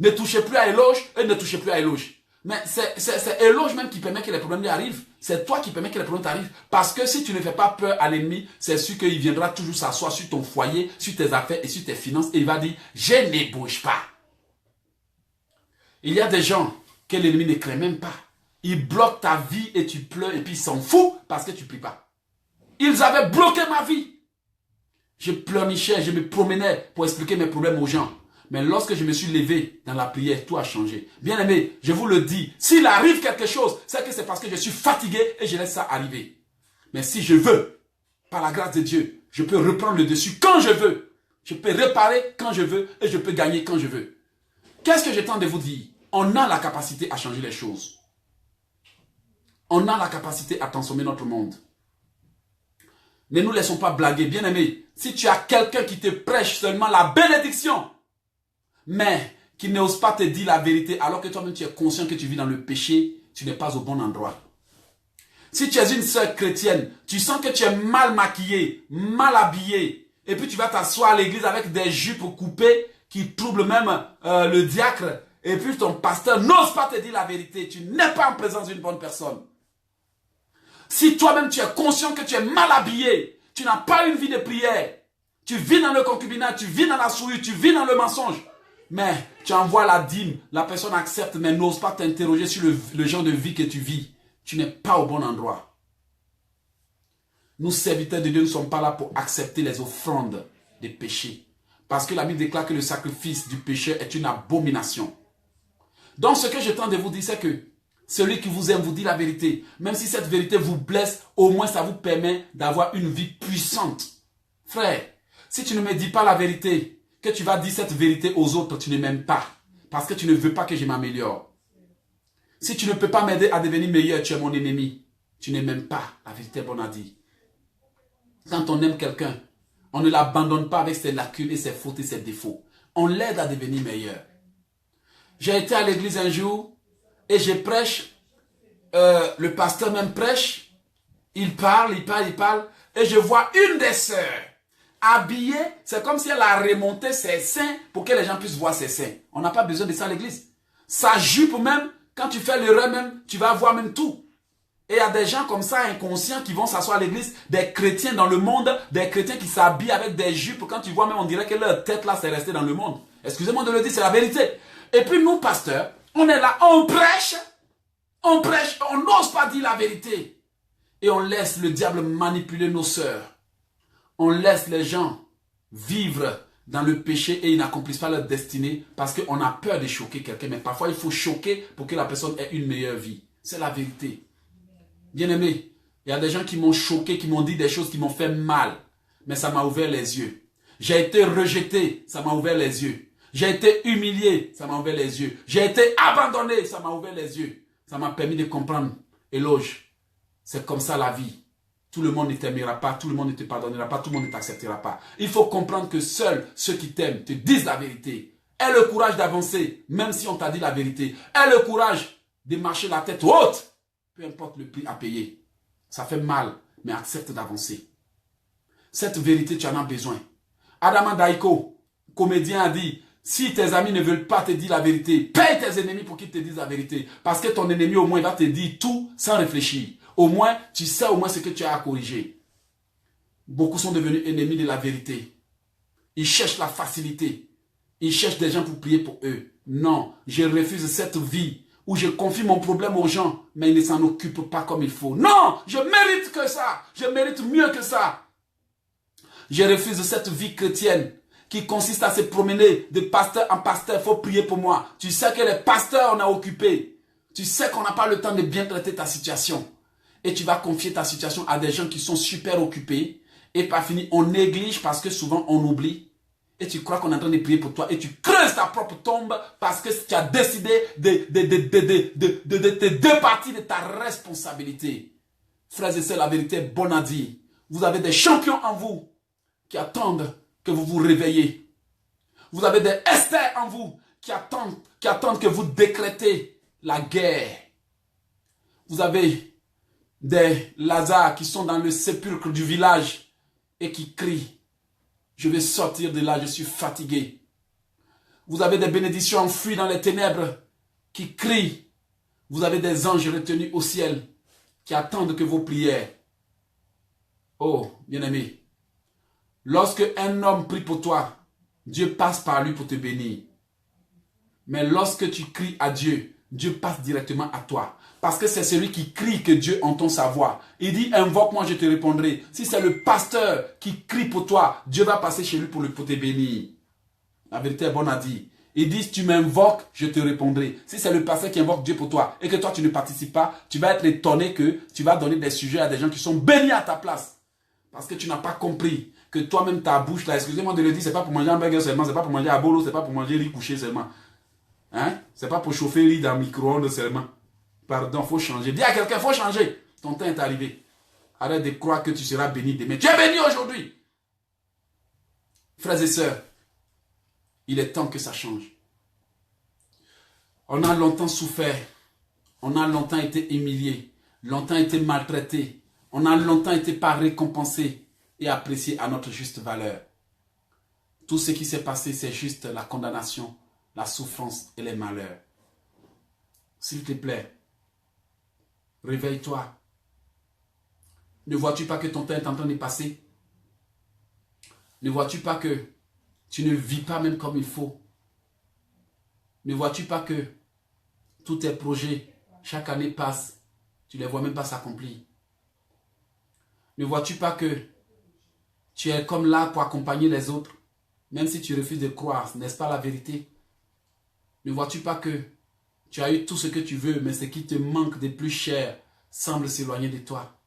S1: Ne touchez plus à éloge et ne touchez plus à éloge. Mais c'est éloge même qui permet que les problèmes lui arrivent. C'est toi qui permet que les problèmes t'arrivent. Parce que si tu ne fais pas peur à l'ennemi, c'est sûr qu'il viendra toujours s'asseoir sur ton foyer, sur tes affaires et sur tes finances. Et il va dire, je ne bouge pas. Il y a des gens que l'ennemi ne craint même pas. Il bloque ta vie et tu pleures et puis il s'en fout parce que tu ne pries pas. Ils avaient bloqué ma vie. Je pleurnichais, je me promenais pour expliquer mes problèmes aux gens. Mais lorsque je me suis levé dans la prière, tout a changé. Bien aimé, je vous le dis, s'il arrive quelque chose, c'est que c'est parce que je suis fatigué et je laisse ça arriver. Mais si je veux, par la grâce de Dieu, je peux reprendre le dessus quand je veux. Je peux réparer quand je veux et je peux gagner quand je veux. Qu'est-ce que j'ai tente de vous dire? On a la capacité à changer les choses. On a la capacité à transformer notre monde. Ne nous laissons pas blaguer. Bien aimé, si tu as quelqu'un qui te prêche seulement la bénédiction, mais qui n'ose pas te dire la vérité, alors que toi-même tu es conscient que tu vis dans le péché, tu n'es pas au bon endroit. Si tu es une sœur chrétienne, tu sens que tu es mal maquillée, mal habillée, et puis tu vas t'asseoir à l'église avec des jupes coupées qui troublent même le diacre, et puis ton pasteur n'ose pas te dire la vérité, tu n'es pas en présence d'une bonne personne. Si toi-même tu es conscient que tu es mal habillé, tu n'as pas une vie de prière, tu vis dans le concubinat, tu vis dans la souillure, tu vis dans le mensonge, mais tu envoies la dîme, la personne accepte, mais n'ose pas t'interroger sur le genre de vie que tu vis. Tu n'es pas au bon endroit. Nous, serviteurs de Dieu, ne sommes pas là pour accepter les offrandes des péchés. Parce que la Bible déclare que le sacrifice du pécheur est une abomination. Donc, ce que je tente de vous dire, c'est que celui qui vous aime vous dit la vérité. Même si cette vérité vous blesse, au moins ça vous permet d'avoir une vie puissante. Frère, si tu ne me dis pas la vérité, que tu vas dire cette vérité aux autres, tu ne m'aimes pas. Parce que tu ne veux pas que je m'améliore. Si tu ne peux pas m'aider à devenir meilleur, tu es mon ennemi. Tu ne m'aimes pas. La vérité est bonne à dire. Quand on aime quelqu'un, on ne l'abandonne pas avec ses lacunes et ses fautes et ses défauts. On l'aide à devenir meilleur. J'ai été à l'église un jour et je prêche. Le pasteur même prêche. Il parle. Et je vois une des sœurs habillée, c'est comme si elle a remonté ses seins pour que les gens puissent voir ses seins. On n'a pas besoin de ça à l'église. Sa jupe même, quand tu fais l'erreur même, tu vas voir même tout. Et il y a des gens comme ça, inconscients, qui vont s'asseoir à l'église, des chrétiens dans le monde, des chrétiens qui s'habillent avec des jupes. Quand tu vois même, on dirait que leur tête là, c'est resté dans le monde. Excusez-moi de le dire, c'est la vérité. Et puis nous, pasteurs, on est là, on prêche, on n'ose pas dire la vérité. Et on laisse le diable manipuler nos sœurs. On laisse les gens vivre dans le péché et ils n'accomplissent pas leur destinée parce qu'on a peur de choquer quelqu'un. Mais parfois, il faut choquer pour que la personne ait une meilleure vie. C'est la vérité. Bien-aimé, il y a des gens qui m'ont choqué, qui m'ont dit des choses qui m'ont fait mal. Mais ça m'a ouvert les yeux. J'ai été rejeté, ça m'a ouvert les yeux. J'ai été humilié, ça m'a ouvert les yeux. J'ai été abandonné, ça m'a ouvert les yeux. Ça m'a permis de comprendre. Éloge, c'est comme ça la vie. Tout le monde ne t'aimera pas, tout le monde ne te pardonnera pas, tout le monde ne t'acceptera pas. Il faut comprendre que seuls ceux qui t'aiment te disent la vérité. Aie le courage d'avancer, même si on t'a dit la vérité. Aie le courage de marcher la tête haute, peu importe le prix à payer. Ça fait mal, mais accepte d'avancer. Cette vérité, tu en as besoin. Adama Daiko, comédien, a dit, Si tes amis ne veulent pas te dire la vérité, paye tes ennemis pour qu'ils te disent la vérité. Parce que ton ennemi au moins va te dire tout sans réfléchir. Au moins, tu sais au moins ce que tu as à corriger. Beaucoup sont devenus ennemis de la vérité. Ils cherchent la facilité. Ils cherchent des gens pour prier pour eux. Non, je refuse cette vie où je confie mon problème aux gens, mais ils ne s'en occupent pas comme il faut. Non, je mérite que ça. Je mérite mieux que ça. Je refuse cette vie chrétienne qui consiste à se promener de pasteur en pasteur. Il faut prier pour moi. Tu sais que les pasteurs, on a occupé. Tu sais qu'on n'a pas le temps de bien traiter ta situation. Et tu vas confier ta situation à des gens qui sont super occupés. Et pas fini, on néglige parce que souvent on oublie. Et tu crois qu'on est en train de prier pour toi. Et tu creuses ta propre tombe parce que tu as décidé de te départir de ta responsabilité. Frères et sœurs, la vérité est bonne à dire. Vous avez des champions en vous qui attendent que vous vous réveillez. Vous avez des Esther en vous qui attendent que vous décrétez la guerre. Vous avez des Lazare qui sont dans le sépulcre du village et qui crient. Je vais sortir de là, je suis fatigué. Vous avez des bénédictions enfuies dans les ténèbres qui crient. Vous avez des anges retenus au ciel qui attendent que vos prières. Oh, bien-aimé, lorsque un homme prie pour toi, Dieu passe par lui pour te bénir. Mais lorsque tu cries à Dieu, Dieu passe directement à toi. Parce que c'est celui qui crie que Dieu entend sa voix. Il dit, invoque-moi, je te répondrai. Si c'est le pasteur qui crie pour toi, Dieu va passer chez lui pour te bénir. La vérité est bonne à dire. Il dit, si tu m'invoques, je te répondrai. Si c'est le pasteur qui invoque Dieu pour toi et que toi tu ne participes pas, tu vas être étonné que tu vas donner des sujets à des gens qui sont bénis à ta place. Parce que tu n'as pas compris que toi-même ta bouche, là, excusez-moi de le dire, c'est pas pour manger un burger seulement, c'est pas pour manger à bolo, c'est pas pour manger riz couché seulement. Hein? C'est pas pour chauffer riz dans le micro-ondes seulement. Pardon, il faut changer. Dis à quelqu'un, il faut changer. Ton temps est arrivé. Arrête de croire que tu seras béni demain. Tu es béni aujourd'hui. Frères et sœurs, il est temps que ça change. On a longtemps souffert. On a longtemps été humilié. Longtemps été maltraité. On a longtemps été pas récompensé et apprécié à notre juste valeur. Tout ce qui s'est passé, c'est juste la condamnation, la souffrance et les malheurs. S'il te plaît, réveille-toi. Ne vois-tu pas que ton temps est en train de passer? Ne vois-tu pas que tu ne vis pas même comme il faut? Ne vois-tu pas que tous tes projets, chaque année passe, tu ne les vois même pas s'accomplir? Ne vois-tu pas que tu es comme là pour accompagner les autres, même si tu refuses de croire, n'est-ce pas la vérité? Ne vois-tu pas que tu as eu tout ce que tu veux, mais ce qui te manque de plus cher semble s'éloigner de toi?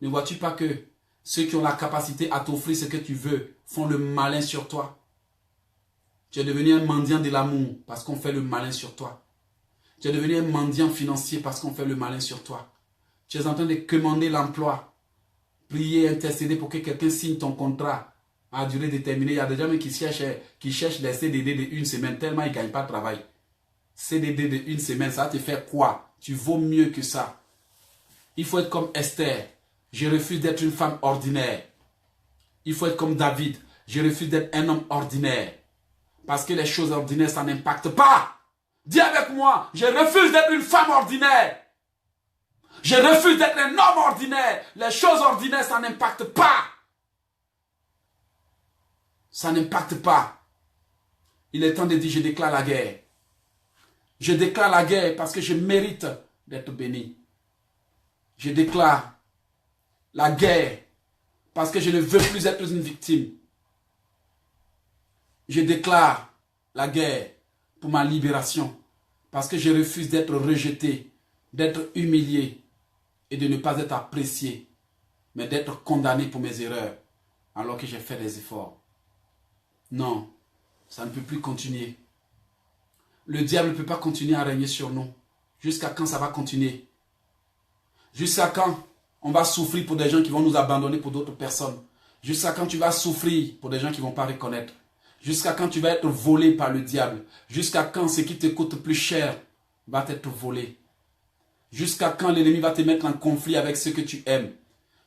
S1: Ne vois-tu pas que ceux qui ont la capacité à t'offrir ce que tu veux font le malin sur toi? Tu es devenu un mendiant de l'amour parce qu'on fait le malin sur toi. Tu es devenu un mendiant financier parce qu'on fait le malin sur toi. Tu es en train de commander l'emploi, prier, intercéder pour que quelqu'un signe ton contrat à durée déterminée. Il y a des gens qui cherchent les CDD de une semaine tellement ils ne gagnent pas de travail. CDD de une semaine, ça te fait quoi? Tu vaux mieux que ça. Il faut être comme Esther. Je refuse d'être une femme ordinaire. Il faut être comme David. Je refuse d'être un homme ordinaire. Parce que les choses ordinaires, ça n'impacte pas. Dis avec moi, je refuse d'être une femme ordinaire. Je refuse d'être un homme ordinaire. Les choses ordinaires, ça n'impacte pas. Ça n'impacte pas. Il est temps de dire, je déclare la guerre. Je déclare la guerre parce que je mérite d'être béni. Je déclare la guerre parce que je ne veux plus être une victime. Je déclare la guerre pour ma libération parce que je refuse d'être rejeté, d'être humilié et de ne pas être apprécié, mais d'être condamné pour mes erreurs alors que j'ai fait des efforts. Non, ça ne peut plus continuer. Le diable ne peut pas continuer à régner sur nous. Jusqu'à quand ça va continuer? Jusqu'à quand on va souffrir pour des gens qui vont nous abandonner pour d'autres personnes? Jusqu'à quand tu vas souffrir pour des gens qui ne vont pas reconnaître? Jusqu'à quand tu vas être volé par le diable? Jusqu'à quand ce qui te coûte plus cher va t'être volé? Jusqu'à quand l'ennemi va te mettre en conflit avec ceux que tu aimes?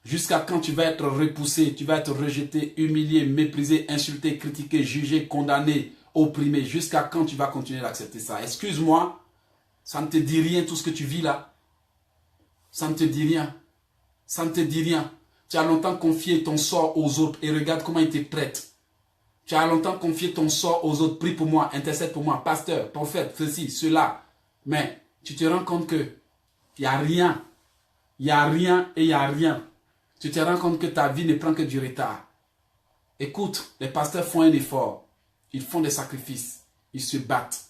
S1: Jusqu'à quand tu vas être repoussé, tu vas être rejeté, humilié, méprisé, insulté, critiqué, jugé, condamné, opprimé. Jusqu'à quand tu vas continuer d'accepter ça? Excuse-moi, ça ne te dit rien tout ce que tu vis là. Ça ne te dit rien. Ça ne te dit rien. Tu as longtemps confié ton sort aux autres et regarde comment ils te traitent. Tu as longtemps confié ton sort aux autres. Prie pour moi, intercède pour moi, pasteur, prophète, ceci, cela. Mais tu te rends compte que il n'y a rien. Il n'y a rien et il n'y a rien. Tu te rends compte que ta vie ne prend que du retard. Écoute, les pasteurs font un effort. Ils font des sacrifices. Ils se battent.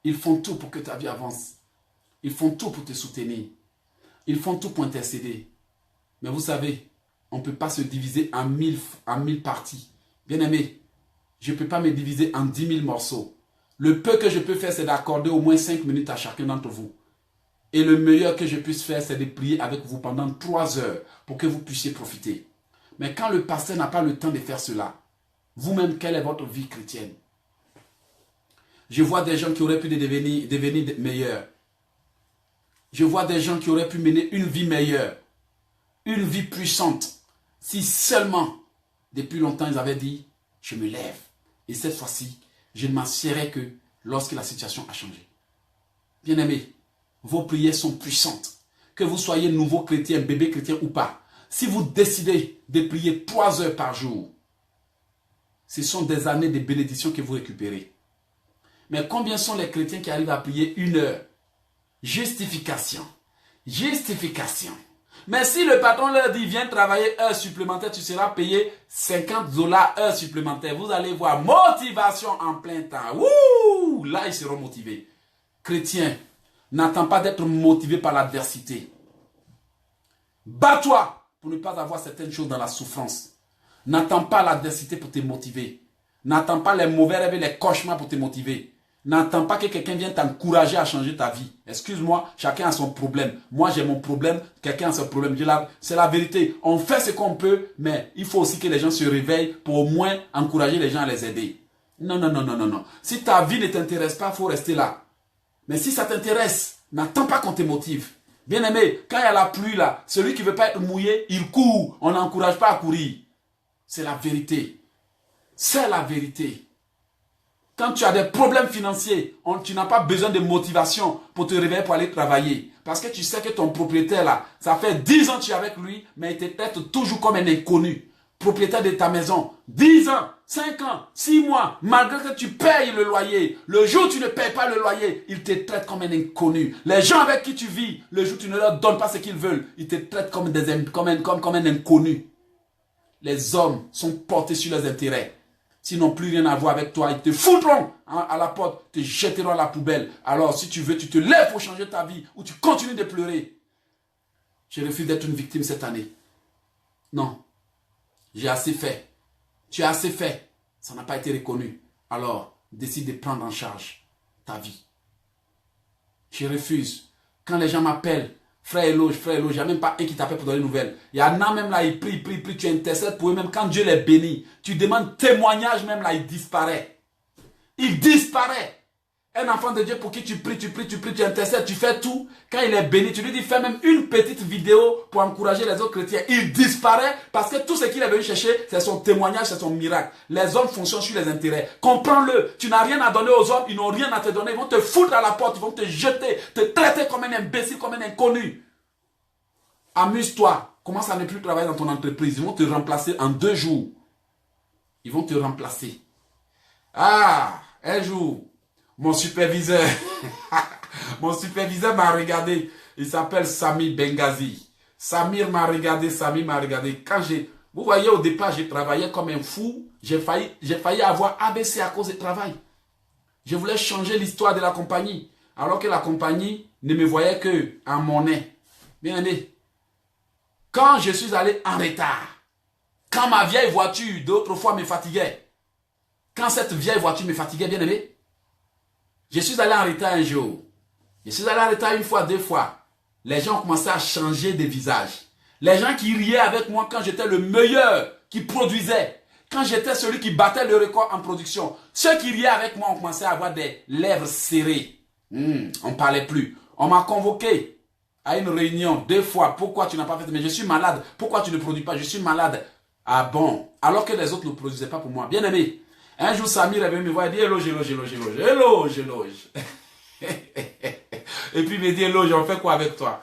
S1: Ils font tout pour que ta vie avance. Ils font tout pour te soutenir. Ils font tout pour intercéder. Mais vous savez, on ne peut pas se diviser en mille parties. Bien-aimé, je ne peux pas me diviser en 10 000 morceaux. Le peu que je peux faire, c'est d'accorder au moins 5 minutes à chacun d'entre vous. Et le meilleur que je puisse faire, c'est de prier avec vous pendant 3 heures pour que vous puissiez profiter. Mais quand le pasteur n'a pas le temps de faire cela, vous-même, quelle est votre vie chrétienne? Je vois des gens qui auraient pu devenir meilleurs. Je vois des gens qui auraient pu mener une vie meilleure, une vie puissante, si seulement, depuis longtemps, ils avaient dit, je me lève. Et cette fois-ci, je ne m'assierai que lorsque la situation a changé. Bien-aimés, vos prières sont puissantes. Que vous soyez nouveau chrétien, bébé chrétien ou pas. Si vous décidez de prier 3 heures par jour, ce sont des années de bénédictions que vous récupérez. Mais combien sont les chrétiens qui arrivent à prier 1 heure? Justification. Justification. Mais si le patron leur dit, viens travailler heure supplémentaire, tu seras payé 50 $ heure supplémentaire. Vous allez voir motivation en plein temps. Ouh, là, ils seront motivés. Chrétien, n'attends pas d'être motivé par l'adversité. Bats-toi pour ne pas avoir certaines choses dans la souffrance. N'attends pas l'adversité pour te motiver. N'attends pas les mauvais rêves et les cauchemars pour te motiver. N'attends pas que quelqu'un vienne t'encourager à changer ta vie. Excuse-moi, chacun a son problème. Moi, j'ai mon problème, quelqu'un a son problème. C'est la vérité. On fait ce qu'on peut, mais il faut aussi que les gens se réveillent pour au moins encourager les gens à les aider. Non, non, non, non, non, non. Si ta vie ne t'intéresse pas, il faut rester là. Mais si ça t'intéresse, n'attends pas qu'on te motive. Bien aimé, quand il y a la pluie là, celui qui ne veut pas être mouillé, il court. On n'encourage pas à courir. C'est la vérité. C'est la vérité. Quand tu as des problèmes financiers, tu n'as pas besoin de motivation pour te réveiller pour aller travailler. Parce que tu sais que ton propriétaire là, ça fait 10 ans que tu es avec lui, mais il te traite toujours comme un inconnu. Propriétaire de ta maison, 10 ans, 5 ans, 6 mois, malgré que tu payes le loyer, le jour où tu ne payes pas le loyer, il te traite comme un inconnu. Les gens avec qui tu vis, le jour où tu ne leur donnes pas ce qu'ils veulent, ils te traitent comme un inconnu. Les hommes sont portés sur leurs intérêts. S'ils n'ont plus rien à voir avec toi, ils te foutront à la porte, te jetteront à la poubelle. Alors, si tu veux, tu te lèves pour changer ta vie ou tu continues de pleurer. Je refuse d'être une victime cette année. Non. J'ai assez fait. Tu as assez fait. Ça n'a pas été reconnu. Alors, décide de prendre en charge ta vie. Je refuse. Quand les gens m'appellent, frère Eloge, il n'y a même pas un qui t'appelle pour donner des nouvelles. Il y en a même là, ils prient, tu intercèdes pour eux, même quand Dieu les bénit. Tu demandes témoignage, même là, il disparaît. Il disparaît. Un enfant de Dieu pour qui tu pries, tu intercèdes, tu fais tout. Quand il est béni, tu lui dis, fais même une petite vidéo pour encourager les autres chrétiens. Il disparaît parce que tout ce qu'il est venu chercher, c'est son témoignage, c'est son miracle. Les hommes fonctionnent sur les intérêts. Comprends-le. Tu n'as rien à donner aux hommes, ils n'ont rien à te donner. Ils vont te foutre à la porte, ils vont te jeter, te traiter comme un imbécile, comme un inconnu. Amuse-toi. Commence à ne plus travailler dans ton entreprise. Ils vont te remplacer en 2 jours. Ils vont te remplacer. Ah, un jour. Mon superviseur m'a regardé. Il s'appelle Samir Benghazi. Samir m'a regardé. Vous voyez, au départ, j'ai travaillé comme un fou. J'ai failli avoir ABC à cause du travail. Je voulais changer l'histoire de la compagnie. Alors que la compagnie ne me voyait que en monnaie. Bien aimé. Quand je suis allé en retard, quand ma vieille voiture d'autres fois me fatiguait, quand cette vieille voiture me fatiguait, bien aimé, je suis allé en retard un jour. Je suis allé en retard 1 fois, 2 fois. Les gens ont commencé à changer de visage. Les gens qui riaient avec moi quand j'étais le meilleur qui produisait. Quand j'étais celui qui battait le record en production. Ceux qui riaient avec moi ont commencé à avoir des lèvres serrées. On ne parlait plus. On m'a convoqué à une réunion 2 fois. Pourquoi tu n'as pas fait? Mais je suis malade. Pourquoi tu ne produis pas? Je suis malade. Ah bon? Alors que les autres ne produisaient pas pour moi. Bien aimé. Un jour, Samir est venu me voir et dit éloge. Et puis il me dit éloge, on fait quoi avec toi?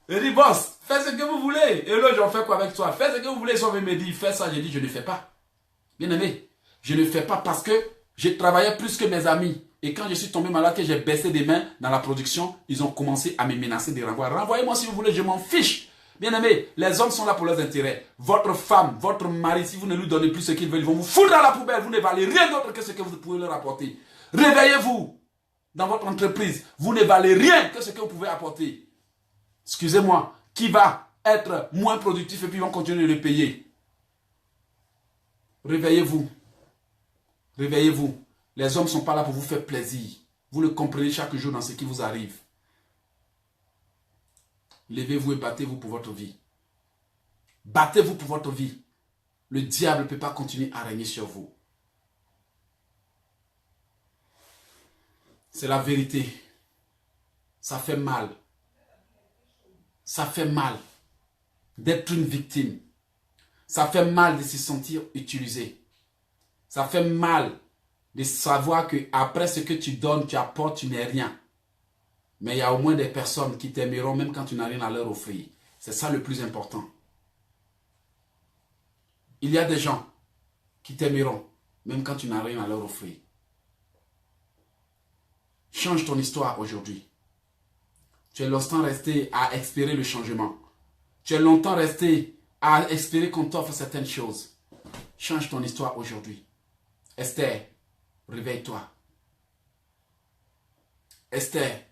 S1: Il dit boss, fais ce que vous voulez. Éloge, on fait quoi avec toi? Fais ce que vous voulez. Ils me dit fais ça. J'ai dit je ne fais pas. Bien aimé, je ne fais pas parce que j'ai travaillé plus que mes amis. Et quand je suis tombé malade, que j'ai baissé des mains dans la production, ils ont commencé à me menacer de renvoi. Renvoyez-moi si vous voulez, je m'en fiche. Bien aimé, les hommes sont là pour leurs intérêts. Votre femme, votre mari, si vous ne lui donnez plus ce qu'ils veulent, ils vont vous foutre dans la poubelle. Vous ne valez rien d'autre que ce que vous pouvez leur apporter. Réveillez-vous dans votre entreprise. Vous ne valez rien que ce que vous pouvez apporter. Excusez-moi, qui va être moins productif et puis ils vont continuer de le payer? Réveillez-vous. Réveillez-vous. Les hommes ne sont pas là pour vous faire plaisir. Vous le comprenez chaque jour dans ce qui vous arrive. Levez-vous et battez-vous pour votre vie. Battez-vous pour votre vie. Le diable ne peut pas continuer à régner sur vous. C'est la vérité. Ça fait mal. Ça fait mal d'être une victime. Ça fait mal de se sentir utilisé. Ça fait mal de savoir que après ce que tu donnes, tu apportes, tu n'es rien. Mais il y a au moins des personnes qui t'aimeront même quand tu n'as rien à leur offrir. C'est ça le plus important. Il y a des gens qui t'aimeront même quand tu n'as rien à leur offrir. Change ton histoire aujourd'hui. Tu es longtemps resté à espérer le changement. Tu es longtemps resté à espérer qu'on t'offre certaines choses. Change ton histoire aujourd'hui. Esther, réveille-toi. Esther,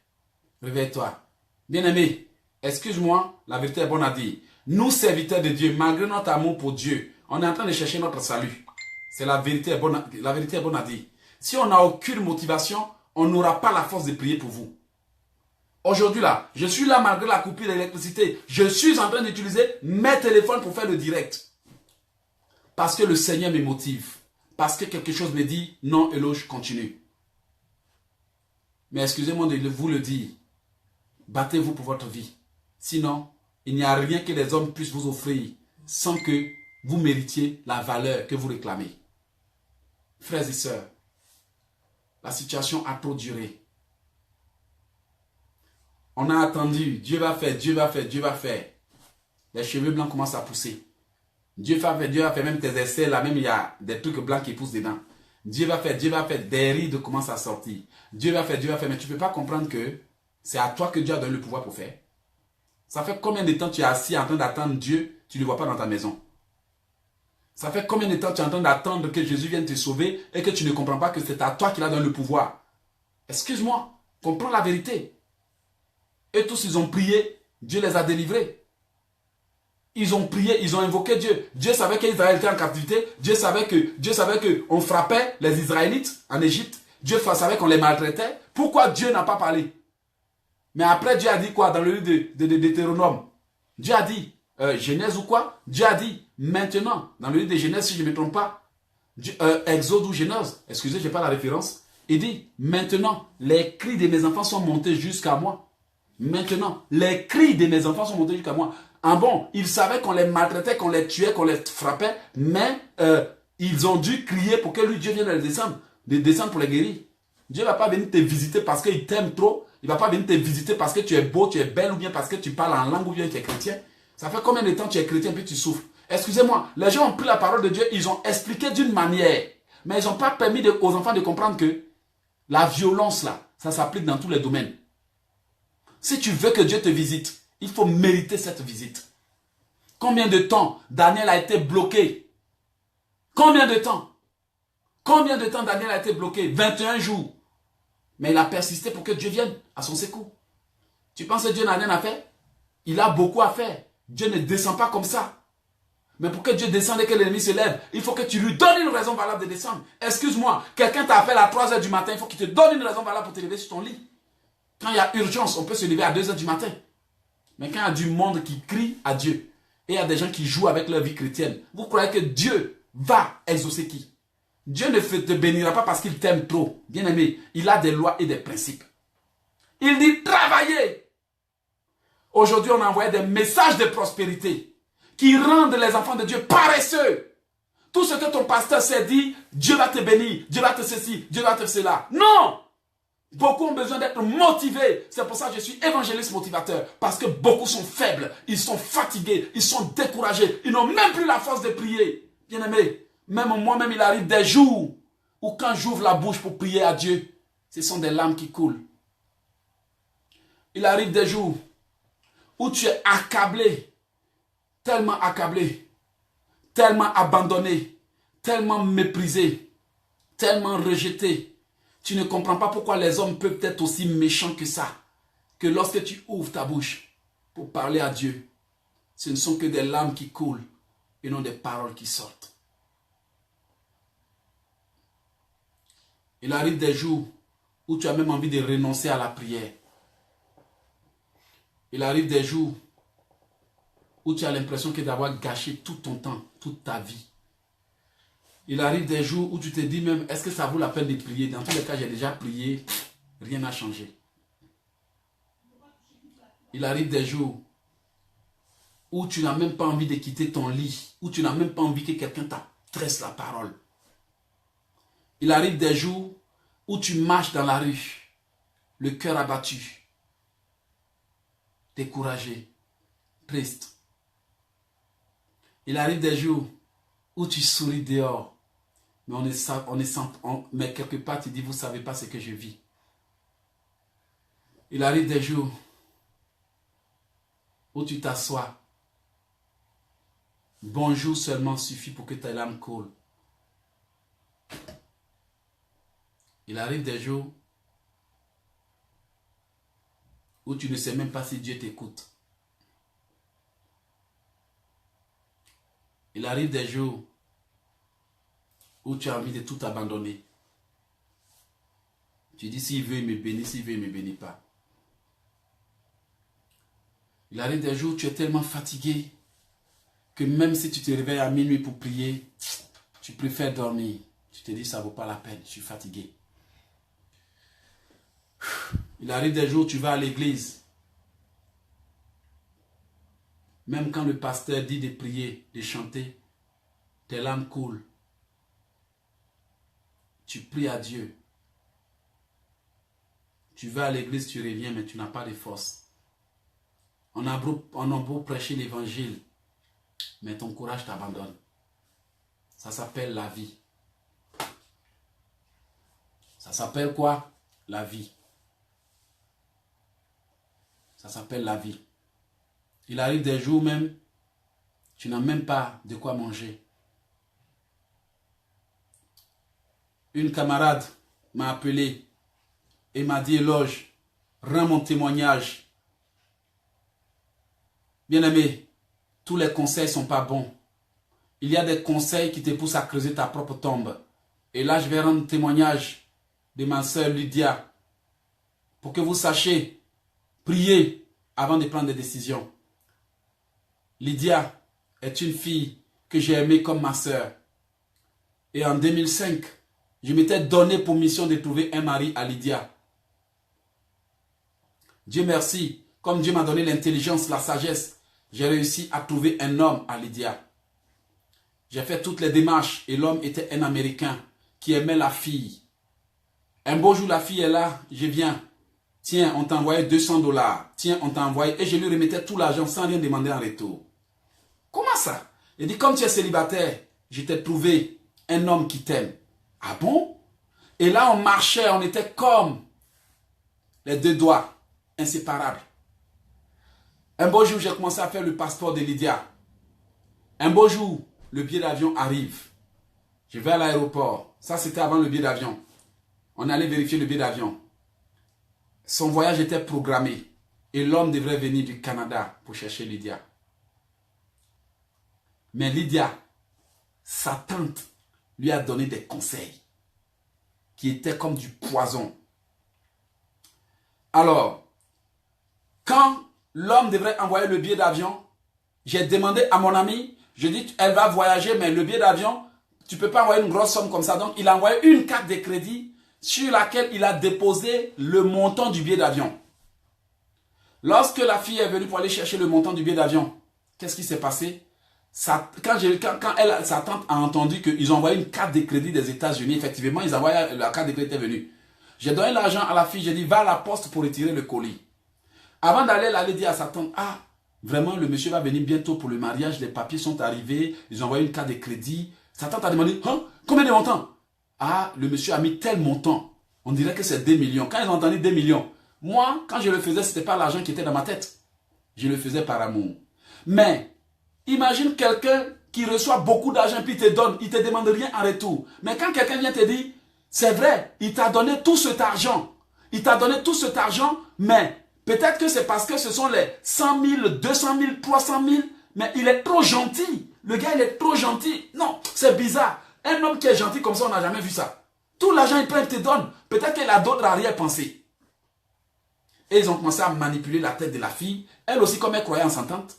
S1: réveille-toi. Bien-aimé, excuse-moi, la vérité est bonne à dire. Nous, serviteurs de Dieu, malgré notre amour pour Dieu, on est en train de chercher notre salut. C'est la vérité est bonne à dire. Si on n'a aucune motivation, on n'aura pas la force de prier pour vous. Aujourd'hui là, je suis là malgré la coupure d'électricité. Je suis en train d'utiliser mes téléphones pour faire le direct. Parce que le Seigneur me motive. Parce que quelque chose me dit, non, éloge, continue. Mais excusez-moi de vous le dire. Battez-vous pour votre vie. Sinon, il n'y a rien que les hommes puissent vous offrir sans que vous méritiez la valeur que vous réclamez. Frères et sœurs, la situation a trop duré. On a attendu, Dieu va faire, Dieu va faire, Dieu va faire. Les cheveux blancs commencent à pousser. Dieu va faire, même tes essais, là même il y a des trucs blancs qui poussent dedans. Dieu va faire, des rides commencent à sortir. Dieu va faire, mais tu ne peux pas comprendre que c'est à toi que Dieu a donné le pouvoir pour faire. Ça fait combien de temps tu es assis en train d'attendre Dieu, tu ne le vois pas dans ta maison? Ça fait combien de temps tu es en train d'attendre que Jésus vienne te sauver et que tu ne comprends pas que c'est à toi qu'il a donné le pouvoir? Excuse-moi, comprends la vérité. Et tous ils ont prié, Dieu les a délivrés. Ils ont prié, ils ont invoqué Dieu. Dieu savait qu'Israël était en captivité. Dieu savait que on frappait les Israélites en Égypte. Dieu savait qu'on les maltraitait. Pourquoi Dieu n'a pas parlé? Mais après Dieu a dit quoi dans le livre de Deutéronome? Dieu a dit, Genèse ou quoi? Dieu a dit, maintenant, dans le livre de Genèse, si je ne me trompe pas, Exode ou Genèse, excusez, je n'ai pas la référence. Il dit, maintenant, les cris de mes enfants sont montés jusqu'à moi. Maintenant, les cris de mes enfants sont montés jusqu'à moi. Ah bon, ils savaient qu'on les maltraitait, qu'on les tuait, qu'on les frappait, mais ils ont dû crier pour que lui, Dieu vienne les descendre pour les guérir. Dieu ne va pas venir te visiter parce qu'il t'aime trop. Il ne va pas venir te visiter parce que tu es beau, tu es belle, ou bien parce que tu parles en langue, ou bien tu es chrétien. Ça fait combien de temps tu es chrétien puis tu souffres? Excusez-moi, les gens ont pris la parole de Dieu, ils ont expliqué d'une manière, mais ils n'ont pas permis aux enfants de comprendre que la violence là, ça s'applique dans tous les domaines. Si tu veux que Dieu te visite, il faut mériter cette visite. Combien de temps Daniel a été bloqué? Combien de temps? Combien de temps Daniel a été bloqué? 21 jours. Mais il a persisté pour que Dieu vienne à son secours. Tu penses que Dieu n'a rien à faire? Il a beaucoup à faire. Dieu ne descend pas comme ça. Mais pour que Dieu descende et que l'ennemi se lève, il faut que tu lui donnes une raison valable de descendre. Excuse-moi, quelqu'un t'a appelé à 3 h du matin, il faut qu'il te donne une raison valable pour te lever sur ton lit. Quand il y a urgence, on peut se lever à 2 h du matin. Mais quand il y a du monde qui crie à Dieu, et il y a des gens qui jouent avec leur vie chrétienne, vous croyez que Dieu va exaucer qui? Dieu ne te bénira pas parce qu'il t'aime trop. Bien aimé, il a des lois et des principes. Il dit travaillez. Aujourd'hui, on a envoyé des messages de prospérité qui rendent les enfants de Dieu paresseux. Tout ce que ton pasteur s'est dit, Dieu va te bénir, Dieu va te ceci, Dieu va te cela. Non! Beaucoup ont besoin d'être motivés. C'est pour ça que je suis évangéliste motivateur. Parce que beaucoup sont faibles, ils sont fatigués, ils sont découragés. Ils n'ont même plus la force de prier. Bien aimé, même moi-même, il arrive des jours où quand j'ouvre la bouche pour prier à Dieu, ce sont des larmes qui coulent. Il arrive des jours où tu es accablé, tellement abandonné, tellement méprisé, tellement rejeté. Tu ne comprends pas pourquoi les hommes peuvent être aussi méchants que ça. Que lorsque tu ouvres ta bouche pour parler à Dieu, ce ne sont que des larmes qui coulent et non des paroles qui sortent. Il arrive des jours où tu as même envie de renoncer à la prière. Il arrive des jours où tu as l'impression que d'avoir gâché tout ton temps, toute ta vie. Il arrive des jours où tu te dis même, est-ce que ça vaut la peine de prier? Dans tous les cas, j'ai déjà prié, rien n'a changé. Il arrive des jours où tu n'as même pas envie de quitter ton lit, où tu n'as même pas envie que quelqu'un t'adresse la parole. Il arrive des jours où tu marches dans la rue, le cœur abattu, découragé, triste. Il arrive des jours où tu souris dehors, mais quelque part tu dis, vous ne savez pas ce que je vis. Il arrive des jours où tu t'assois. Bonjour seulement suffit pour que ta larme coule. Il arrive des jours où tu ne sais même pas si Dieu t'écoute. Il arrive des jours où tu as envie de tout abandonner. Tu dis, s'il veut, il me bénit, s'il veut, il ne me bénit pas. Il arrive des jours où tu es tellement fatigué que même si tu te réveilles à minuit pour prier, tu préfères dormir. Tu te dis, ça ne vaut pas la peine, je suis fatigué. Il arrive des jours où tu vas à l'église. Même quand le pasteur dit de prier, de chanter, tes larmes coulent. Tu pries à Dieu. Tu vas à l'église, tu reviens, mais tu n'as pas de force. On a beau prêcher l'évangile, mais ton courage t'abandonne. Ça s'appelle la vie. Ça s'appelle quoi? La vie. Ça s'appelle la vie. Il arrive des jours même, tu n'as même pas de quoi manger. Une camarade m'a appelé et m'a dit, Éloge, rends mon témoignage. Bien-aimé, tous les conseils ne sont pas bons. Il y a des conseils qui te poussent à creuser ta propre tombe. Et là, je vais rendre témoignage de ma soeur Lydia. Pour que vous sachiez, prier avant de prendre des décisions. Lydia est une fille que j'ai aimée comme ma soeur. Et en 2005, je m'étais donné pour mission de trouver un mari à Lydia. Dieu merci, comme Dieu m'a donné l'intelligence, la sagesse, j'ai réussi à trouver un homme à Lydia. J'ai fait toutes les démarches et l'homme était un Américain qui aimait la fille. Un beau jour, la fille est là, je viens. Tiens, on t'a envoyé $200. Tiens, on t'a envoyé. Et je lui remettais tout l'argent sans rien demander en retour. Comment ça? Il dit, comme tu es célibataire, je t'ai trouvé un homme qui t'aime. Ah bon? Et là, on marchait, on était comme les deux doigts, inséparables. Un beau jour, j'ai commencé à faire le passeport de Lydia. Un beau jour, le billet d'avion arrive. Je vais à l'aéroport. Ça, c'était avant le billet d'avion. On allait vérifier le billet d'avion. Son voyage était programmé. Et l'homme devrait venir du Canada pour chercher Lydia. Mais Lydia, sa tante, lui a donné des conseils qui étaient comme du poison. Alors, quand l'homme devrait envoyer le billet d'avion, j'ai demandé à mon ami, je dis, elle va voyager, mais le billet d'avion, tu ne peux pas envoyer une grosse somme comme ça. Donc, il a envoyé une carte de crédit sur laquelle il a déposé le montant du billet d'avion. Lorsque la fille est venue pour aller chercher le montant du billet d'avion, qu'est-ce qui s'est passé? Quand sa tante a entendu qu'ils ont envoyé une carte de crédit des États-Unis, effectivement, ils envoyaient la carte de crédit était venue. J'ai donné l'argent à la fille, j'ai dit, va à la poste pour retirer le colis. Avant d'aller, elle allait dire à sa tante, ah, vraiment, le monsieur va venir bientôt pour le mariage, les papiers sont arrivés, ils ont envoyé une carte de crédit. Sa tante a demandé, hein, combien de montants? Ah, le monsieur a mis tel montant. On dirait que c'est 2 millions. Quand ils ont entendu 2 millions, moi, quand je le faisais, ce n'était pas l'argent qui était dans ma tête. Je le faisais par amour. Mais, imagine quelqu'un qui reçoit beaucoup d'argent puis il te donne, il ne te demande rien en retour. Mais quand quelqu'un vient te dire, c'est vrai, il t'a donné tout cet argent. Il t'a donné tout cet argent, mais peut-être que c'est parce que ce sont les 100 000, 200 000, 300 000, mais il est trop gentil. Le gars, il est trop gentil. Non, c'est bizarre. Un homme qui est gentil comme ça, on n'a jamais vu ça. Tout l'argent, il prend, il te donne. Peut-être qu'il a d'autres arrière-pensées. Et ils ont commencé à manipuler la tête de la fille. Elle aussi, comme elle croyait en s'entente,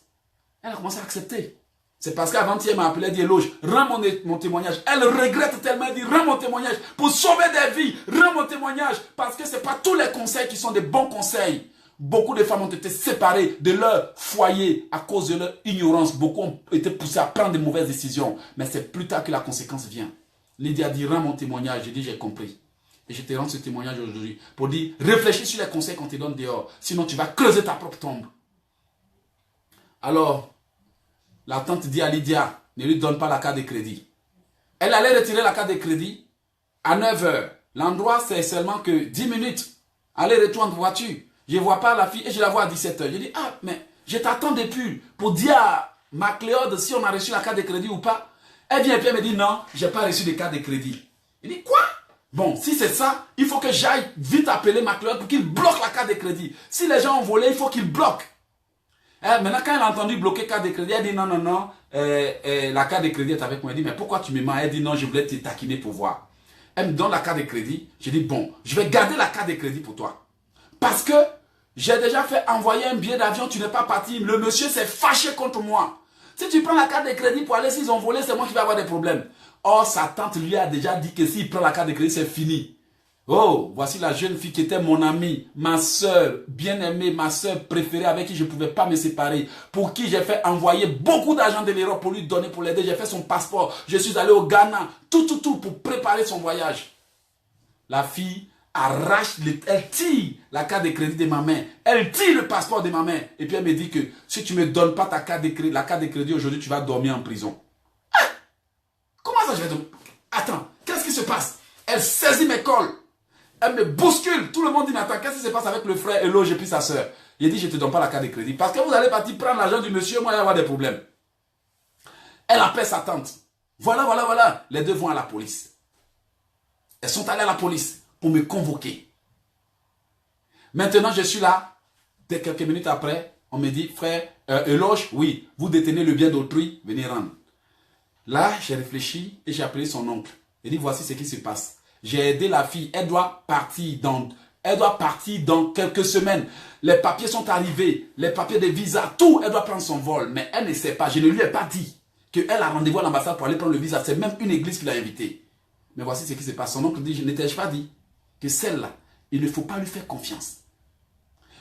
S1: elle a commencé à accepter. C'est parce qu'avant-hier, elle m'a appelé, elle dit, Eloge, rends mon témoignage. Elle regrette tellement, elle dit, rends mon témoignage. Pour sauver des vies, rends mon témoignage. Parce que ce n'est pas tous les conseils qui sont des bons conseils. Beaucoup de femmes ont été séparées de leur foyer à cause de leur ignorance. Beaucoup ont été poussées à prendre de mauvaises décisions. Mais c'est plus tard que la conséquence vient. Lydia a dit, rends mon témoignage. J'ai dit, j'ai compris. Et je te rends ce témoignage aujourd'hui pour dire, réfléchis sur les conseils qu'on te donne dehors. Sinon, tu vas creuser ta propre tombe. Alors, la tante dit à Lydia, ne lui donne pas la carte de crédit. Elle allait retirer la carte de crédit à 9 heures. L'endroit, c'est seulement que 10 minutes. Aller-retour en voiture. Je ne vois pas la fille et je la vois à 17 heures. Je dis, ah, mais je t'attends depuis pour dire à ma Cléode si on a reçu la carte de crédit ou pas. Elle vient et puis elle me dit, non, je n'ai pas reçu de carte de crédit. Je dis, quoi? Bon, si c'est ça, il faut que j'aille vite appeler ma Cléode pour qu'il bloque la carte de crédit. Si les gens ont volé, il faut qu'ils bloquent. Maintenant, quand elle a entendu bloquer carte de crédit, elle dit, non, non, non, la carte de crédit est avec moi. Elle dit, mais pourquoi tu me mens? Elle dit, non, je voulais te taquiner pour voir. Elle me donne la carte de crédit. Je dis, bon, je vais garder la carte de crédit pour toi. Parce que j'ai déjà fait envoyer un billet d'avion, tu n'es pas parti. Le monsieur s'est fâché contre moi. Si tu prends la carte de crédit pour aller, s'ils ont volé, c'est moi qui vais avoir des problèmes. Or, sa tante lui a déjà dit que s'il prend la carte de crédit, c'est fini. Oh, voici la jeune fille qui était mon amie, ma soeur bien-aimée, ma soeur préférée avec qui je ne pouvais pas me séparer, pour qui j'ai fait envoyer beaucoup d'argent de l'Europe pour lui donner, pour l'aider. J'ai fait son passeport, je suis allé au Ghana, tout pour préparer son voyage. La fille arrache, elle tire la carte de crédit de ma main, elle tire le passeport de ma main, et puis elle me dit que si tu ne me donnes pas ta carte de crédit, la carte de crédit aujourd'hui, tu vas dormir en prison. Ah, comment ça je vais dormir? Attends, qu'est-ce qui se passe? Elle saisit mes cols. Elle me bouscule. Tout le monde dit, mais attends, qu'est-ce qui se passe avec le frère Eloge et puis sa soeur? Il dit, je ne te donne pas la carte de crédit. Parce que vous allez partir prendre l'argent du monsieur, moi, il va y avoir des problèmes. Elle appelle sa tante. Voilà. Les deux vont à la police. Elles sont allées à la police pour me convoquer. Maintenant, je suis là. Dès quelques minutes après, on me dit, frère Eloge, oui, vous détenez le bien d'autrui, venez rendre. Là, j'ai réfléchi et j'ai appelé son oncle. Il dit, voici ce qui se passe. J'ai aidé la fille, elle doit partir dans quelques semaines. Les papiers sont arrivés, les papiers de visa, tout, elle doit prendre son vol. Mais elle ne sait pas, je ne lui ai pas dit qu'elle a rendez-vous à l'ambassade pour aller prendre le visa. C'est même une église qui l'a invitée. Mais voici ce qui se passe. Son oncle dit, je ne t'ai pas dit que celle-là, il ne faut pas lui faire confiance.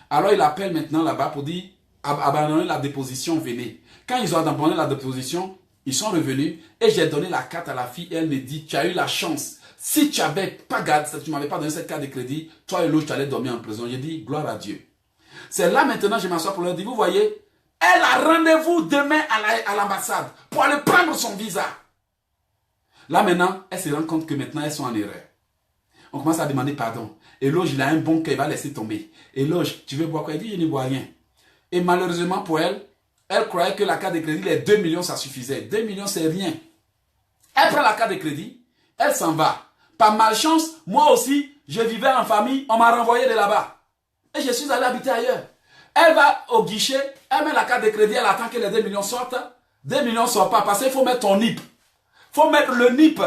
S1: Alors il appelle maintenant là-bas pour dire, abandonner la déposition, venez. Quand ils ont abandonné la déposition, ils sont revenus et j'ai donné la carte à la fille et elle me dit, tu as eu la chance. Si tu n'avais pas gardé, tu ne m'avais pas donné cette carte de crédit, toi et l'autre, tu allais dormir en prison. J'ai dit, gloire à Dieu. C'est là maintenant, je m'assois pour leur dire, vous voyez, elle a rendez-vous demain à l'ambassade pour aller prendre son visa. Là maintenant, elle se rend compte que maintenant, elles sont en erreur. On commence à demander pardon. Eloge, il a un bon cœur, il va laisser tomber. Eloge, tu veux boire quoi? Il dit, je ne bois rien. Et malheureusement pour elle, elle croyait que la carte de crédit, les 2 millions, ça suffisait. 2 millions, c'est rien. Elle prend la carte de crédit, elle s'en va. Par malchance, moi aussi, je vivais en famille, on m'a renvoyé de là-bas. Et je suis allé habiter ailleurs. Elle va au guichet, elle met la carte de crédit, elle attend que les 2 millions sortent. 2 millions ne sortent pas parce qu'il faut mettre ton NIP. Il faut mettre le NIP.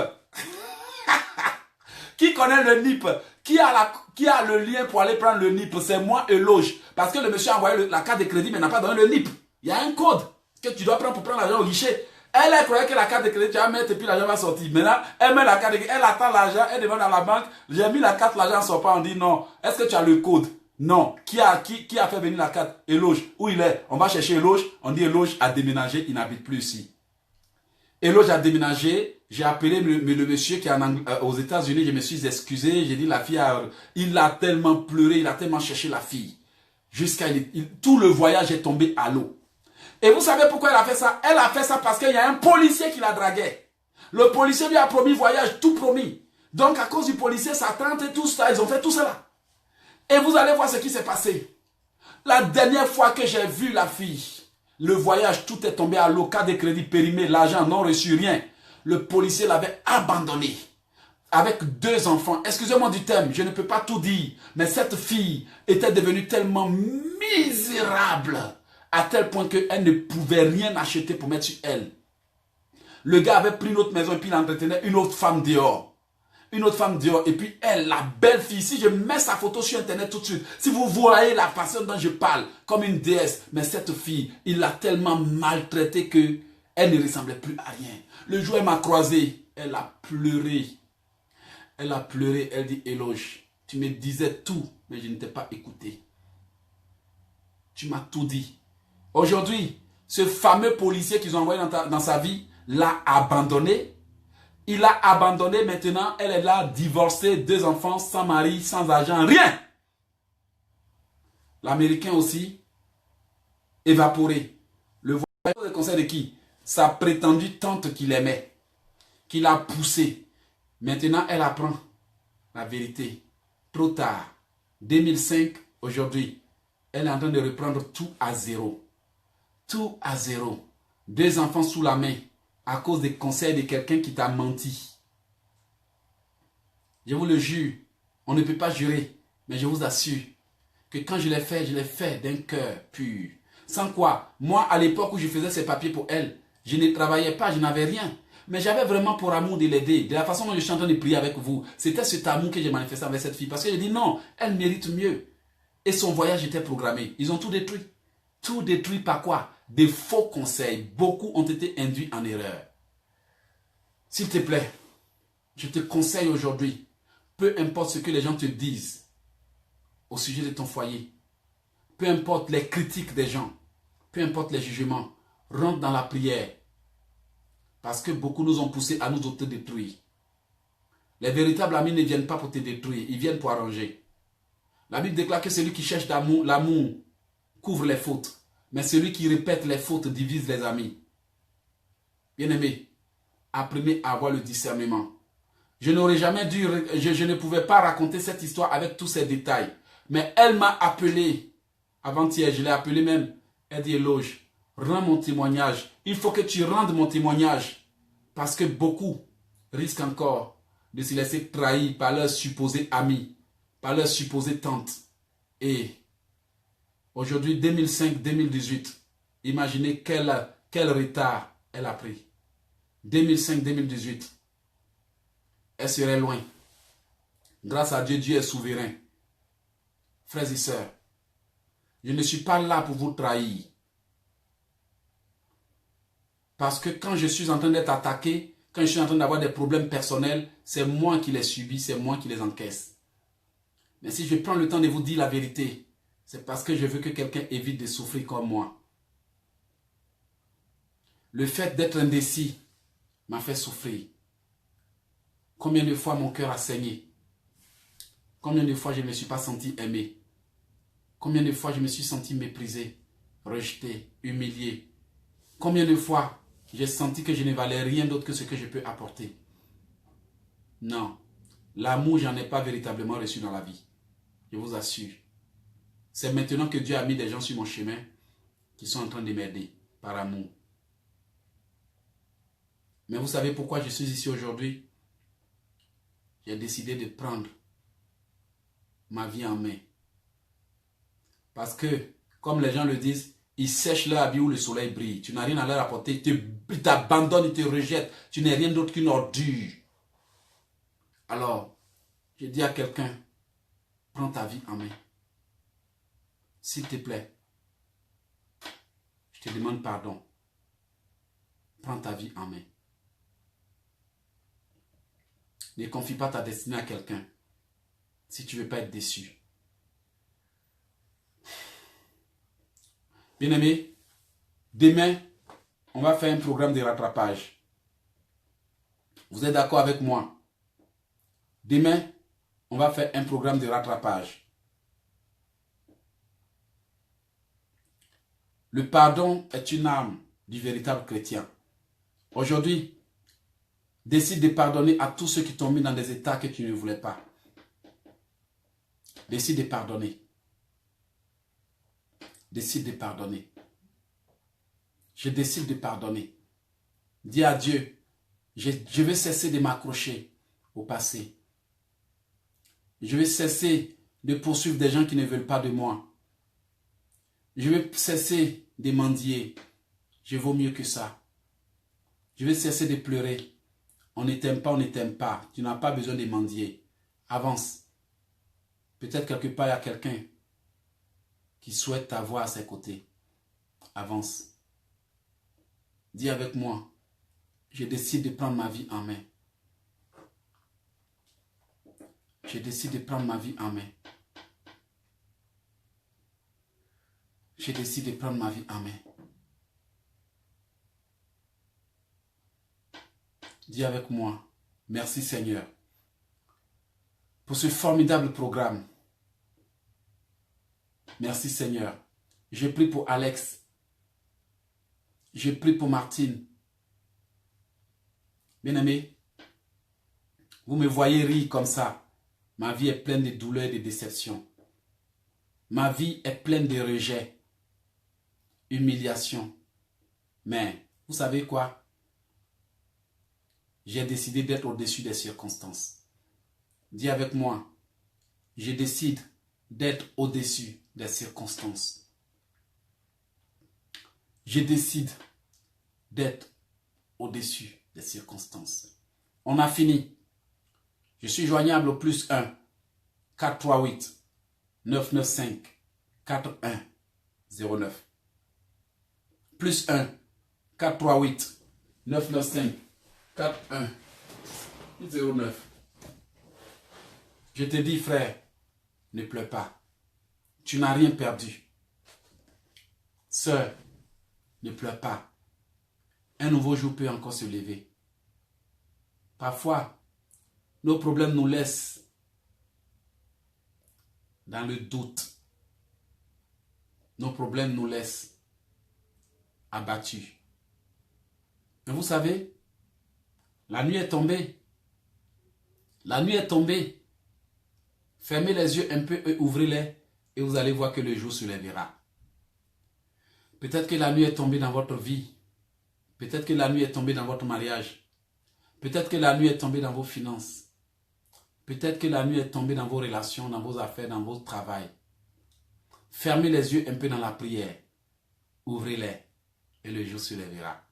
S1: Qui connaît le NIP? Qui a le lien pour aller prendre le NIP? C'est moi, Eloge. Parce que le monsieur a envoyé la carte de crédit mais n'a pas donné le NIP. Il y a un code que tu dois prendre pour prendre l'argent au guichet. Elle croyait que la carte de crédit, tu vas mettre et puis l'argent va sortir. Maintenant, elle met la carte de crédit, elle attend l'argent, elle demande à la banque, j'ai mis la carte, l'argent ne sort pas. On dit non. Est-ce que tu as le code? Non. Qui a fait venir la carte? Eloge. Où il est? On va chercher Eloge. On dit Eloge a déménagé. Il n'habite plus ici. Eloge a déménagé. J'ai appelé le monsieur qui est aux États-Unis. Je me suis excusé. J'ai dit la fille, il a tellement pleuré. Il a tellement cherché la fille. Jusqu'à tout le voyage est tombé à l'eau. Et vous savez pourquoi elle a fait ça? Elle a fait ça parce qu'il y a un policier qui la draguait. Le policier lui a promis voyage, tout promis. Donc à cause du policier, sa tante et tout ça, ils ont fait tout cela. Et vous allez voir ce qui s'est passé. La dernière fois que j'ai vu la fille, le voyage, tout est tombé à l'eau, cas de crédit périmé, l'argent non reçu, rien. Le policier l'avait abandonné. Avec 2 enfants. Excusez-moi du thème, je ne peux pas tout dire. Mais cette fille était devenue tellement misérable à tel point qu'elle ne pouvait rien acheter pour mettre sur elle. Le gars avait pris une autre maison et puis il entretenait une autre femme dehors. Une autre femme dehors. Et puis elle, la belle fille, si je mets sa photo sur internet tout de suite, si vous voyez la façon dont je parle, comme une déesse, mais cette fille, il l'a tellement maltraitée que elle ne ressemblait plus à rien. Le jour où elle m'a croisé, elle a pleuré. Elle a pleuré, elle dit, Eloge, tu me disais tout, mais je ne t'ai pas écouté. Tu m'as tout dit. Aujourd'hui, ce fameux policier qu'ils ont envoyé dans sa vie l'a abandonné. Il l'a abandonné maintenant, elle est là, divorcée, 2 enfants, sans mari, sans argent, rien. L'Américain aussi, évaporé. Le voyage de conseil de qui? Sa prétendue tante qu'il aimait, qui l'a poussé. Maintenant, elle apprend la vérité. Trop tard. 2005, aujourd'hui, elle est en train de reprendre tout à zéro. Tout à zéro. 2 enfants sous la main à cause des conseils de quelqu'un qui t'a menti. Je vous le jure, on ne peut pas jurer, mais je vous assure que quand je l'ai fait d'un cœur pur. Sans quoi, moi, à l'époque où je faisais ces papiers pour elle, je ne travaillais pas, je n'avais rien. Mais j'avais vraiment pour amour de l'aider. De la façon dont je suis en train de prier avec vous, c'était cet amour que j'ai manifesté avec cette fille. Parce que j'ai dit non, elle mérite mieux. Et son voyage était programmé. Ils ont tout détruit. Tout détruit par quoi? Des faux conseils. Beaucoup ont été induits en erreur. S'il te plaît, je te conseille aujourd'hui, peu importe ce que les gens te disent au sujet de ton foyer, peu importe les critiques des gens, peu importe les jugements, rentre dans la prière. Parce que beaucoup nous ont poussés à nous autodétruire. Les véritables amis ne viennent pas pour te détruire, ils viennent pour arranger. La Bible déclare que celui qui cherche l'amour couvre les fautes. Mais celui qui répète les fautes divise les amis. Bien-aimé, apprenez à avoir le discernement. Je n'aurais jamais dû, je ne pouvais pas raconter cette histoire avec tous ces détails. Mais elle m'a appelé, avant-hier, je l'ai appelé même. Elle dit, Eloge, rends mon témoignage. Il faut que tu rendes mon témoignage. Parce que beaucoup risquent encore de se laisser trahir par leurs supposés amis, par leurs supposées tantes. Et aujourd'hui, 2005-2018, imaginez quel retard elle a pris. 2005-2018, elle serait loin. Grâce à Dieu, Dieu est souverain. Frères et sœurs, je ne suis pas là pour vous trahir. Parce que quand je suis en train d'être attaqué, quand je suis en train d'avoir des problèmes personnels, c'est moi qui les subis, c'est moi qui les encaisse. Mais si je prends le temps de vous dire la vérité, c'est parce que je veux que quelqu'un évite de souffrir comme moi. Le fait d'être indécis m'a fait souffrir. Combien de fois mon cœur a saigné? Combien de fois je ne me suis pas senti aimé? Combien de fois je me suis senti méprisé, rejeté, humilié? Combien de fois j'ai senti que je ne valais rien d'autre que ce que je peux apporter? Non, l'amour, j'en ai pas véritablement reçu dans la vie. Je vous assure. C'est maintenant que Dieu a mis des gens sur mon chemin qui sont en train de m'aider par amour. Mais vous savez pourquoi je suis ici aujourd'hui? J'ai décidé de prendre ma vie en main. Parce que, comme les gens le disent, ils sèchent leur habit où le soleil brille. Tu n'as rien à leur apporter. Ils t'abandonnent, ils te rejettent. Tu n'es rien d'autre qu'une ordure. Alors, je dis à quelqu'un, prends ta vie en main. S'il te plaît, je te demande pardon. Prends ta vie en main. Ne confie pas ta destinée à quelqu'un si tu ne veux pas être déçu. Bien-aimés, demain, on va faire un programme de rattrapage. Vous êtes d'accord avec moi? Demain, on va faire un programme de rattrapage. Le pardon est une arme du véritable chrétien. Aujourd'hui, décide de pardonner à tous ceux qui t'ont mis dans des états que tu ne voulais pas. Décide de pardonner. Décide de pardonner. Je décide de pardonner. Dis à Dieu, je vais cesser de m'accrocher au passé. Je vais cesser de poursuivre des gens qui ne veulent pas de moi. Je vais cesser de mendier. Je vaux mieux que ça. Je vais cesser de pleurer. On ne t'aime pas, on ne t'aime pas. Tu n'as pas besoin de mendier. Avance. Peut-être quelque part, il y a quelqu'un qui souhaite t'avoir à ses côtés. Avance. Dis avec moi, je décide de prendre ma vie en main. Je décide de prendre ma vie en main. Je décide de prendre ma vie en main. Dis avec moi, merci Seigneur, pour ce formidable programme. Merci Seigneur. Je prie pour Alex. Je prie pour Martine. Bien-aimé, vous me voyez rire comme ça. Ma vie est pleine de douleurs et de déceptions. Ma vie est pleine de rejets, humiliation. Mais, vous savez quoi? J'ai décidé d'être au-dessus des circonstances. Dis avec moi, je décide d'être au-dessus des circonstances. Je décide d'être au-dessus des circonstances. On a fini. Je suis joignable au plus 1 438 995 4109. Plus 1 438 995 4109. Je te dis, frère, ne pleure pas. Tu n'as rien perdu. Sœur, ne pleure pas. Un nouveau jour peut encore se lever. Parfois, nos problèmes nous laissent dans le doute. Nos problèmes nous laissent abattus. Mais vous savez, la nuit est tombée. La nuit est tombée. Fermez les yeux un peu et ouvrez-les et vous allez voir que le jour se lèvera. Peut-être que la nuit est tombée dans votre vie. Peut-être que la nuit est tombée dans votre mariage. Peut-être que la nuit est tombée dans vos finances. Peut-être que la nuit est tombée dans vos relations, dans vos affaires, dans votre travail. Fermez les yeux un peu dans la prière. Ouvrez-les et le jour se lèvera.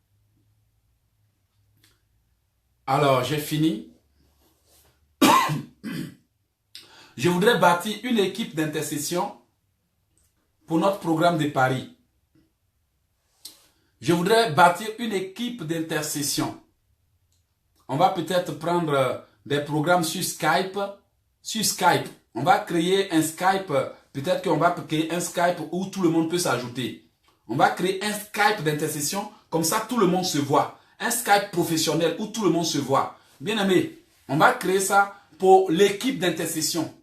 S1: Alors, j'ai fini. Je voudrais bâtir une équipe d'intercession pour notre programme de Paris. Je voudrais bâtir une équipe d'intercession. On va peut-être prendre des programmes sur Skype. Sur Skype, on va créer un Skype. Peut-être qu'on va créer un Skype où tout le monde peut s'ajouter. On va créer un Skype d'intercession. Comme ça, tout le monde se voit. Un Skype professionnel où tout le monde se voit. Bien aimé, on va créer ça pour l'équipe d'intercession.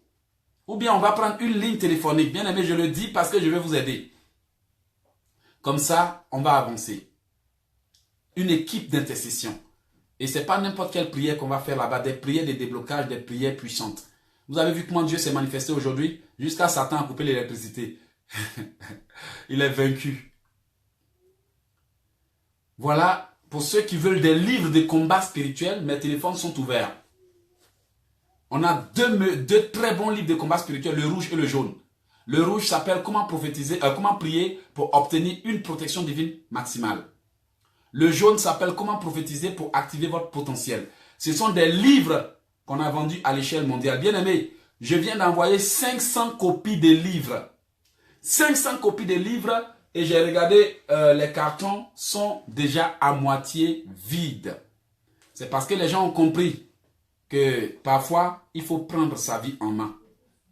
S1: Ou bien on va prendre une ligne téléphonique. Bien aimé, je le dis parce que je vais vous aider. Comme ça, on va avancer. Une équipe d'intercession. Et ce n'est pas n'importe quelle prière qu'on va faire là-bas. Des prières de déblocage, des prières puissantes. Vous avez vu comment Dieu s'est manifesté aujourd'hui? Jusqu'à Satan a coupé l'électricité. Il est vaincu. Voilà, pour ceux qui veulent des livres de combat spirituel, mes téléphones sont ouverts. On a deux très bons livres de combat spirituel, le rouge et le jaune. Le rouge s'appelle comment prier pour obtenir une protection divine maximale. Le jaune s'appelle comment prophétiser pour activer votre potentiel. Ce sont des livres qu'on a vendus à l'échelle mondiale. Bien aimé, je viens d'envoyer 500 copies de livres. 500 copies de livres et j'ai regardé, les cartons sont déjà à moitié vides. C'est parce que les gens ont compris que parfois, il faut prendre sa vie en main.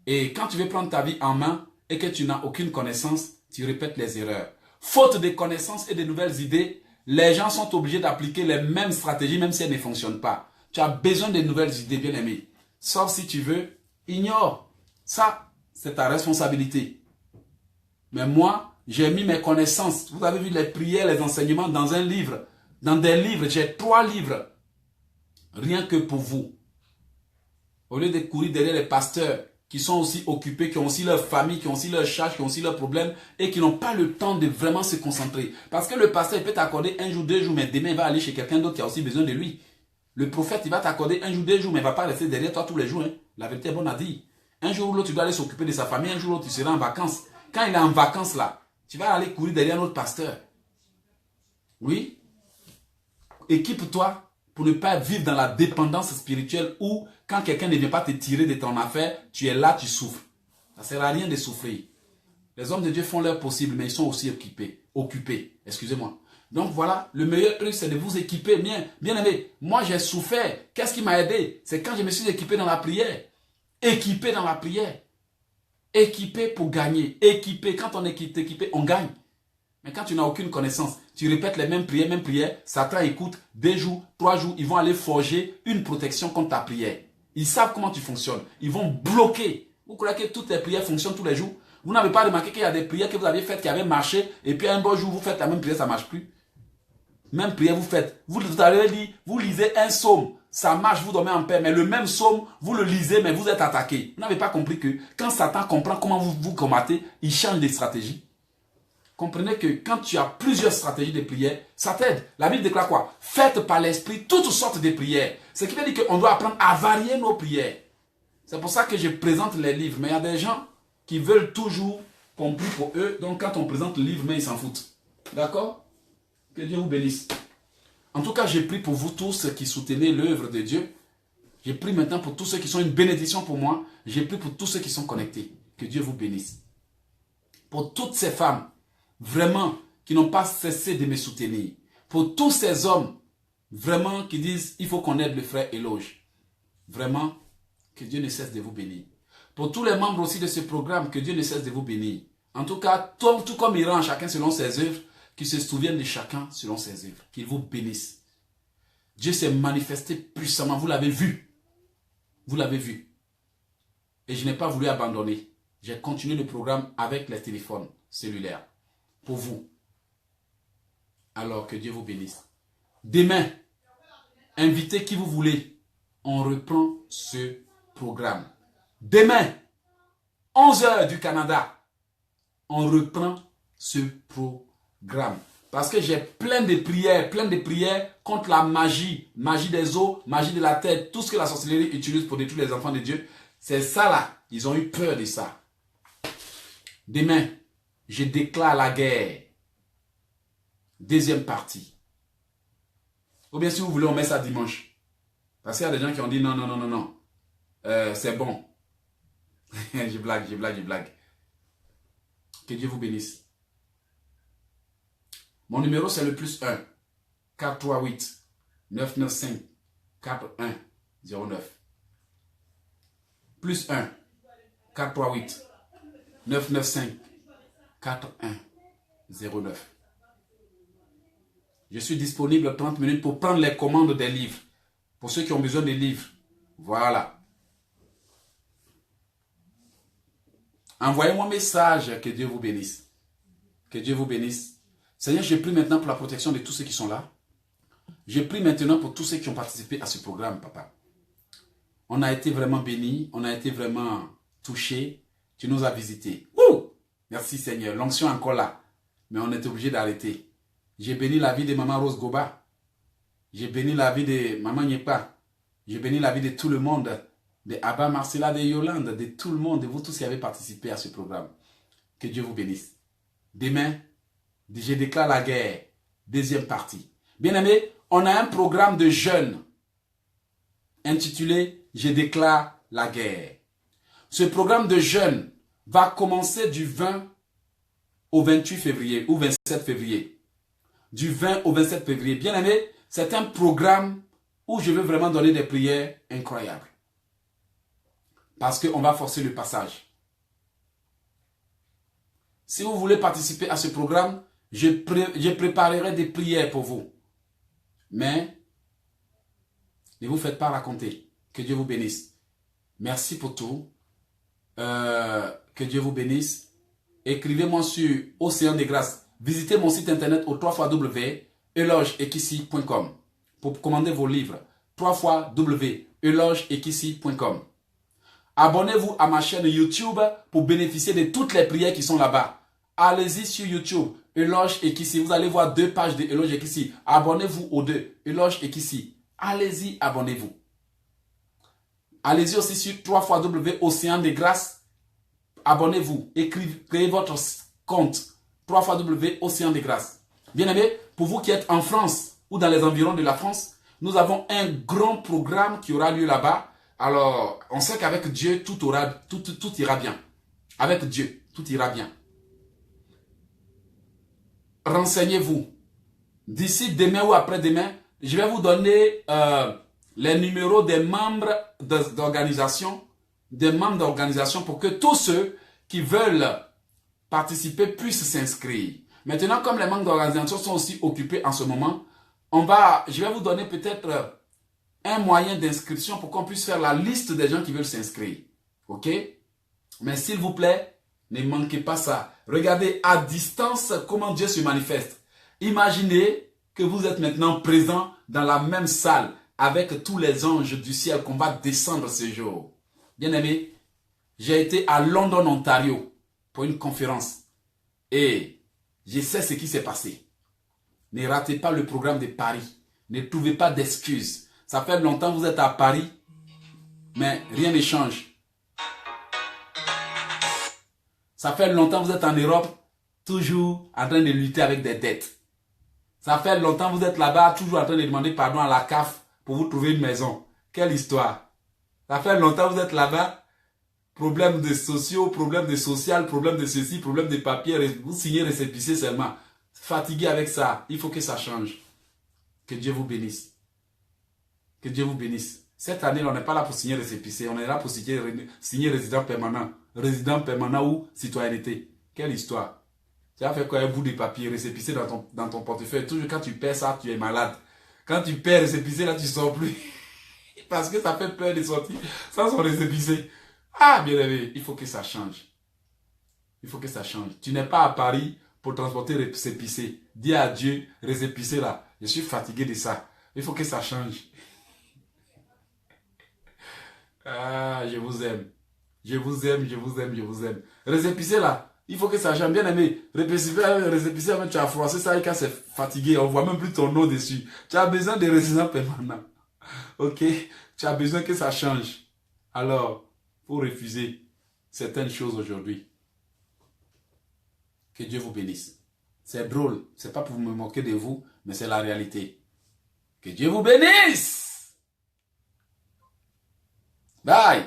S1: Et quand tu veux prendre ta vie en main et que tu n'as aucune connaissance, tu répètes les erreurs. Faute de connaissances et de nouvelles idées, les gens sont obligés d'appliquer les mêmes stratégies même si elles ne fonctionnent pas. Tu as besoin de nouvelles idées, bien aimé. Sauf si tu veux, ignore. Ça, c'est ta responsabilité. Mais moi, j'ai mis mes connaissances. Vous avez vu les prières, les enseignements dans un livre. Dans des livres, j'ai 3 livres. Rien que pour vous. Au lieu de courir derrière les pasteurs qui sont aussi occupés, qui ont aussi leur famille, qui ont aussi leurs charges, qui ont aussi leurs problèmes et qui n'ont pas le temps de vraiment se concentrer. Parce que le pasteur, il peut t'accorder 1 jour, 2 jours, mais demain, il va aller chez quelqu'un d'autre qui a aussi besoin de lui. Le prophète, il va t'accorder 1 jour, 2 jours, mais il ne va pas rester derrière toi tous les jours. Hein. La vérité est bonne à dire. Un jour ou l'autre, tu dois aller s'occuper de sa famille. Un jour ou l'autre, tu seras en vacances. Quand il est en vacances, là, tu vas aller courir derrière notre pasteur. Oui. Équipe-toi pour ne pas vivre dans la dépendance spirituelle où, quand quelqu'un ne vient pas te tirer de ton affaire, tu es là, tu souffres. Ça ne sert à rien de souffrir. Les hommes de Dieu font leur possible, mais ils sont aussi occupés. Excusez-moi. Donc voilà, le meilleur truc, c'est de vous équiper. Bien aimé, moi j'ai souffert. Qu'est-ce qui m'a aidé? C'est quand je me suis équipé dans la prière. Équipé dans la prière. Équipé pour gagner. Équipé. Quand on est équipé, on gagne. Mais quand tu n'as aucune connaissance, tu répètes les mêmes prières, Satan écoute, 2 jours, 3 jours, ils vont aller forger une protection contre ta prière. Ils savent comment tu fonctionnes. Ils vont bloquer. Vous croyez que toutes les prières fonctionnent tous les jours? Vous n'avez pas remarqué qu'il y a des prières que vous aviez faites qui avaient marché, et puis un bon jour, vous faites la même prière, ça ne marche plus. Même prière, vous faites. Vous avez dit, vous lisez un psaume, ça marche, vous dormez en paix, mais le même psaume, vous le lisez, mais vous êtes attaqué. Vous n'avez pas compris que quand Satan comprend comment vous combattez, il change de stratégie. Comprenez que quand tu as plusieurs stratégies de prière, ça t'aide. La Bible déclare quoi? Faites par l'esprit toutes sortes de prières. Ce qui veut dire qu'on doit apprendre à varier nos prières. C'est pour ça que je présente les livres. Mais il y a des gens qui veulent toujours compris pour eux. Donc quand on présente le livre, mais ils s'en foutent. D'accord? Que Dieu vous bénisse. En tout cas, j'ai pris pour vous tous qui soutenez l'œuvre de Dieu. J'ai pris maintenant pour tous ceux qui sont une bénédiction pour moi. J'ai pris pour tous ceux qui sont connectés. Que Dieu vous bénisse. Pour toutes ces femmes, vraiment, qui n'ont pas cessé de me soutenir. Pour tous ces hommes, vraiment, qui disent, il faut qu'on aide le frère Éloge. Vraiment, que Dieu ne cesse de vous bénir. Pour tous les membres aussi de ce programme, que Dieu ne cesse de vous bénir. En tout cas, tout comme il rend chacun selon ses œuvres, qu'il se souvienne de chacun selon ses œuvres. Qu'il vous bénisse. Dieu s'est manifesté puissamment. Vous l'avez vu. Vous l'avez vu. Et je n'ai pas voulu abandonner. J'ai continué le programme avec les téléphones cellulaires. Pour vous. Alors que Dieu vous bénisse. Demain, invitez qui vous voulez. On reprend ce programme. Demain, 11h du Canada, on reprend ce programme. Parce que j'ai plein de prières contre la magie des eaux, magie de la tête, tout ce que la sorcellerie utilise pour détruire les enfants de Dieu. C'est ça là, ils ont eu peur de ça. Demain, je déclare la guerre. Deuxième partie. Ou bien si vous voulez, on met ça dimanche. Parce qu'il y a des gens qui ont dit non. C'est bon. je blague. Que Dieu vous bénisse. Mon numéro c'est le +1 438 995 4109. +1 438 995 4109. Je suis disponible 30 minutes pour prendre les commandes des livres. Pour ceux qui ont besoin des livres. Voilà. Envoyez-moi un message. Que Dieu vous bénisse. Que Dieu vous bénisse. Seigneur, je prie maintenant pour la protection de tous ceux qui sont là. Je prie maintenant pour tous ceux qui ont participé à ce programme, papa. On a été vraiment bénis. On a été vraiment touchés. Tu nous as visités. Ouh! Merci Seigneur. L'onction est encore là. Mais on est obligé d'arrêter. J'ai béni la vie de Maman Rose Goba. J'ai béni la vie de Maman Nyepa. J'ai béni la vie de tout le monde. De Abba Marcella, de Yolande, de tout le monde, de vous tous qui avez participé à ce programme. Que Dieu vous bénisse. Demain, je déclare la guerre. Deuxième partie. Bien aimé, on a un programme de jeûne intitulé « Je déclare la guerre ». Ce programme de jeûne va commencer du 20 au 28 février ou 27 février. Du 20 au 27 février. Bien aimé, c'est un programme où je veux vraiment donner des prières incroyables. Parce qu'on va forcer le passage. Si vous voulez participer à ce programme, je préparerai des prières pour vous. Mais, ne vous faites pas raconter. Que Dieu vous bénisse. Merci pour tout. Que Dieu vous bénisse. Écrivez-moi sur Océan de Grâce. Visitez mon site internet au www.elogeekissi.com pour commander vos livres. www.elogeekissi.com. Abonnez-vous à ma chaîne YouTube pour bénéficier de toutes les prières qui sont là-bas. Allez-y sur YouTube, Eloge Ekissi. Vous allez voir 2 pages de Eloge Ekissi. Abonnez-vous aux 2, Eloge Ekissi. Allez-y, abonnez-vous. Allez-y aussi sur www.océan de Grâce. Abonnez-vous. Créez votre compte. www.océan de Grâce. Bien aimé, pour vous qui êtes en France ou dans les environs de la France, nous avons un grand programme qui aura lieu là-bas. Alors, on sait qu'avec Dieu, tout ira bien. Avec Dieu, tout ira bien. Renseignez-vous. D'ici demain ou après-demain, je vais vous donner les numéros des membres d'organisation, pour que tous ceux qui veulent participer puissent s'inscrire. Maintenant, comme les membres d'organisation sont aussi occupés en ce moment, je vais vous donner peut-être un moyen d'inscription pour qu'on puisse faire la liste des gens qui veulent s'inscrire. Ok? Mais s'il vous plaît, ne manquez pas ça. Regardez à distance comment Dieu se manifeste. Imaginez que vous êtes maintenant présent dans la même salle avec tous les anges du ciel qu'on va descendre ce jour. Bien aimé, j'ai été à London, Ontario pour une conférence et je sais ce qui s'est passé. Ne ratez pas le programme de Paris. Ne trouvez pas d'excuses. Ça fait longtemps que vous êtes à Paris, mais rien ne change. Ça fait longtemps que vous êtes en Europe, toujours en train de lutter avec des dettes. Ça fait longtemps que vous êtes là-bas, toujours en train de demander pardon à la CAF pour vous trouver une maison. Quelle histoire. Ça fait longtemps que vous êtes là-bas, problème de sociaux, problème de social, problème de ceci, problème de papier, vous signez récépissé seulement. Fatigué avec ça, il faut que ça change. Que Dieu vous bénisse. Que Dieu vous bénisse. Cette année, on n'est pas là pour signer récépissé, on est là pour signer résident permanent. Résident permanent ou citoyenneté. Quelle histoire. Tu as fait quoi un bout de papier récépissé dans ton portefeuille. Toujours quand tu perds ça, tu es malade. Quand tu perds récépissé, là, tu ne sors plus. Parce que ça fait peur de sortir sans son récépissé. Ah, bien aimé, il faut que ça change. Il faut que ça change. Tu n'es pas à Paris pour transporter récépissé. Dis à Dieu, récépissé là. Je suis fatigué de ça. Il faut que ça change. Ah, je vous aime. Je vous aime, je vous aime, je vous aime. Récépissé là, il faut que ça change. Bien aimé, récépissé, tu as froissé ça et quand c'est fatigué, on ne voit même plus ton nom dessus. Tu as besoin de résidents permanents. Ok? Tu as besoin que ça change. Alors, pour refuser certaines choses aujourd'hui. Que Dieu vous bénisse. C'est drôle, c'est pas pour me moquer de vous, mais c'est la réalité. Que Dieu vous bénisse! Bye!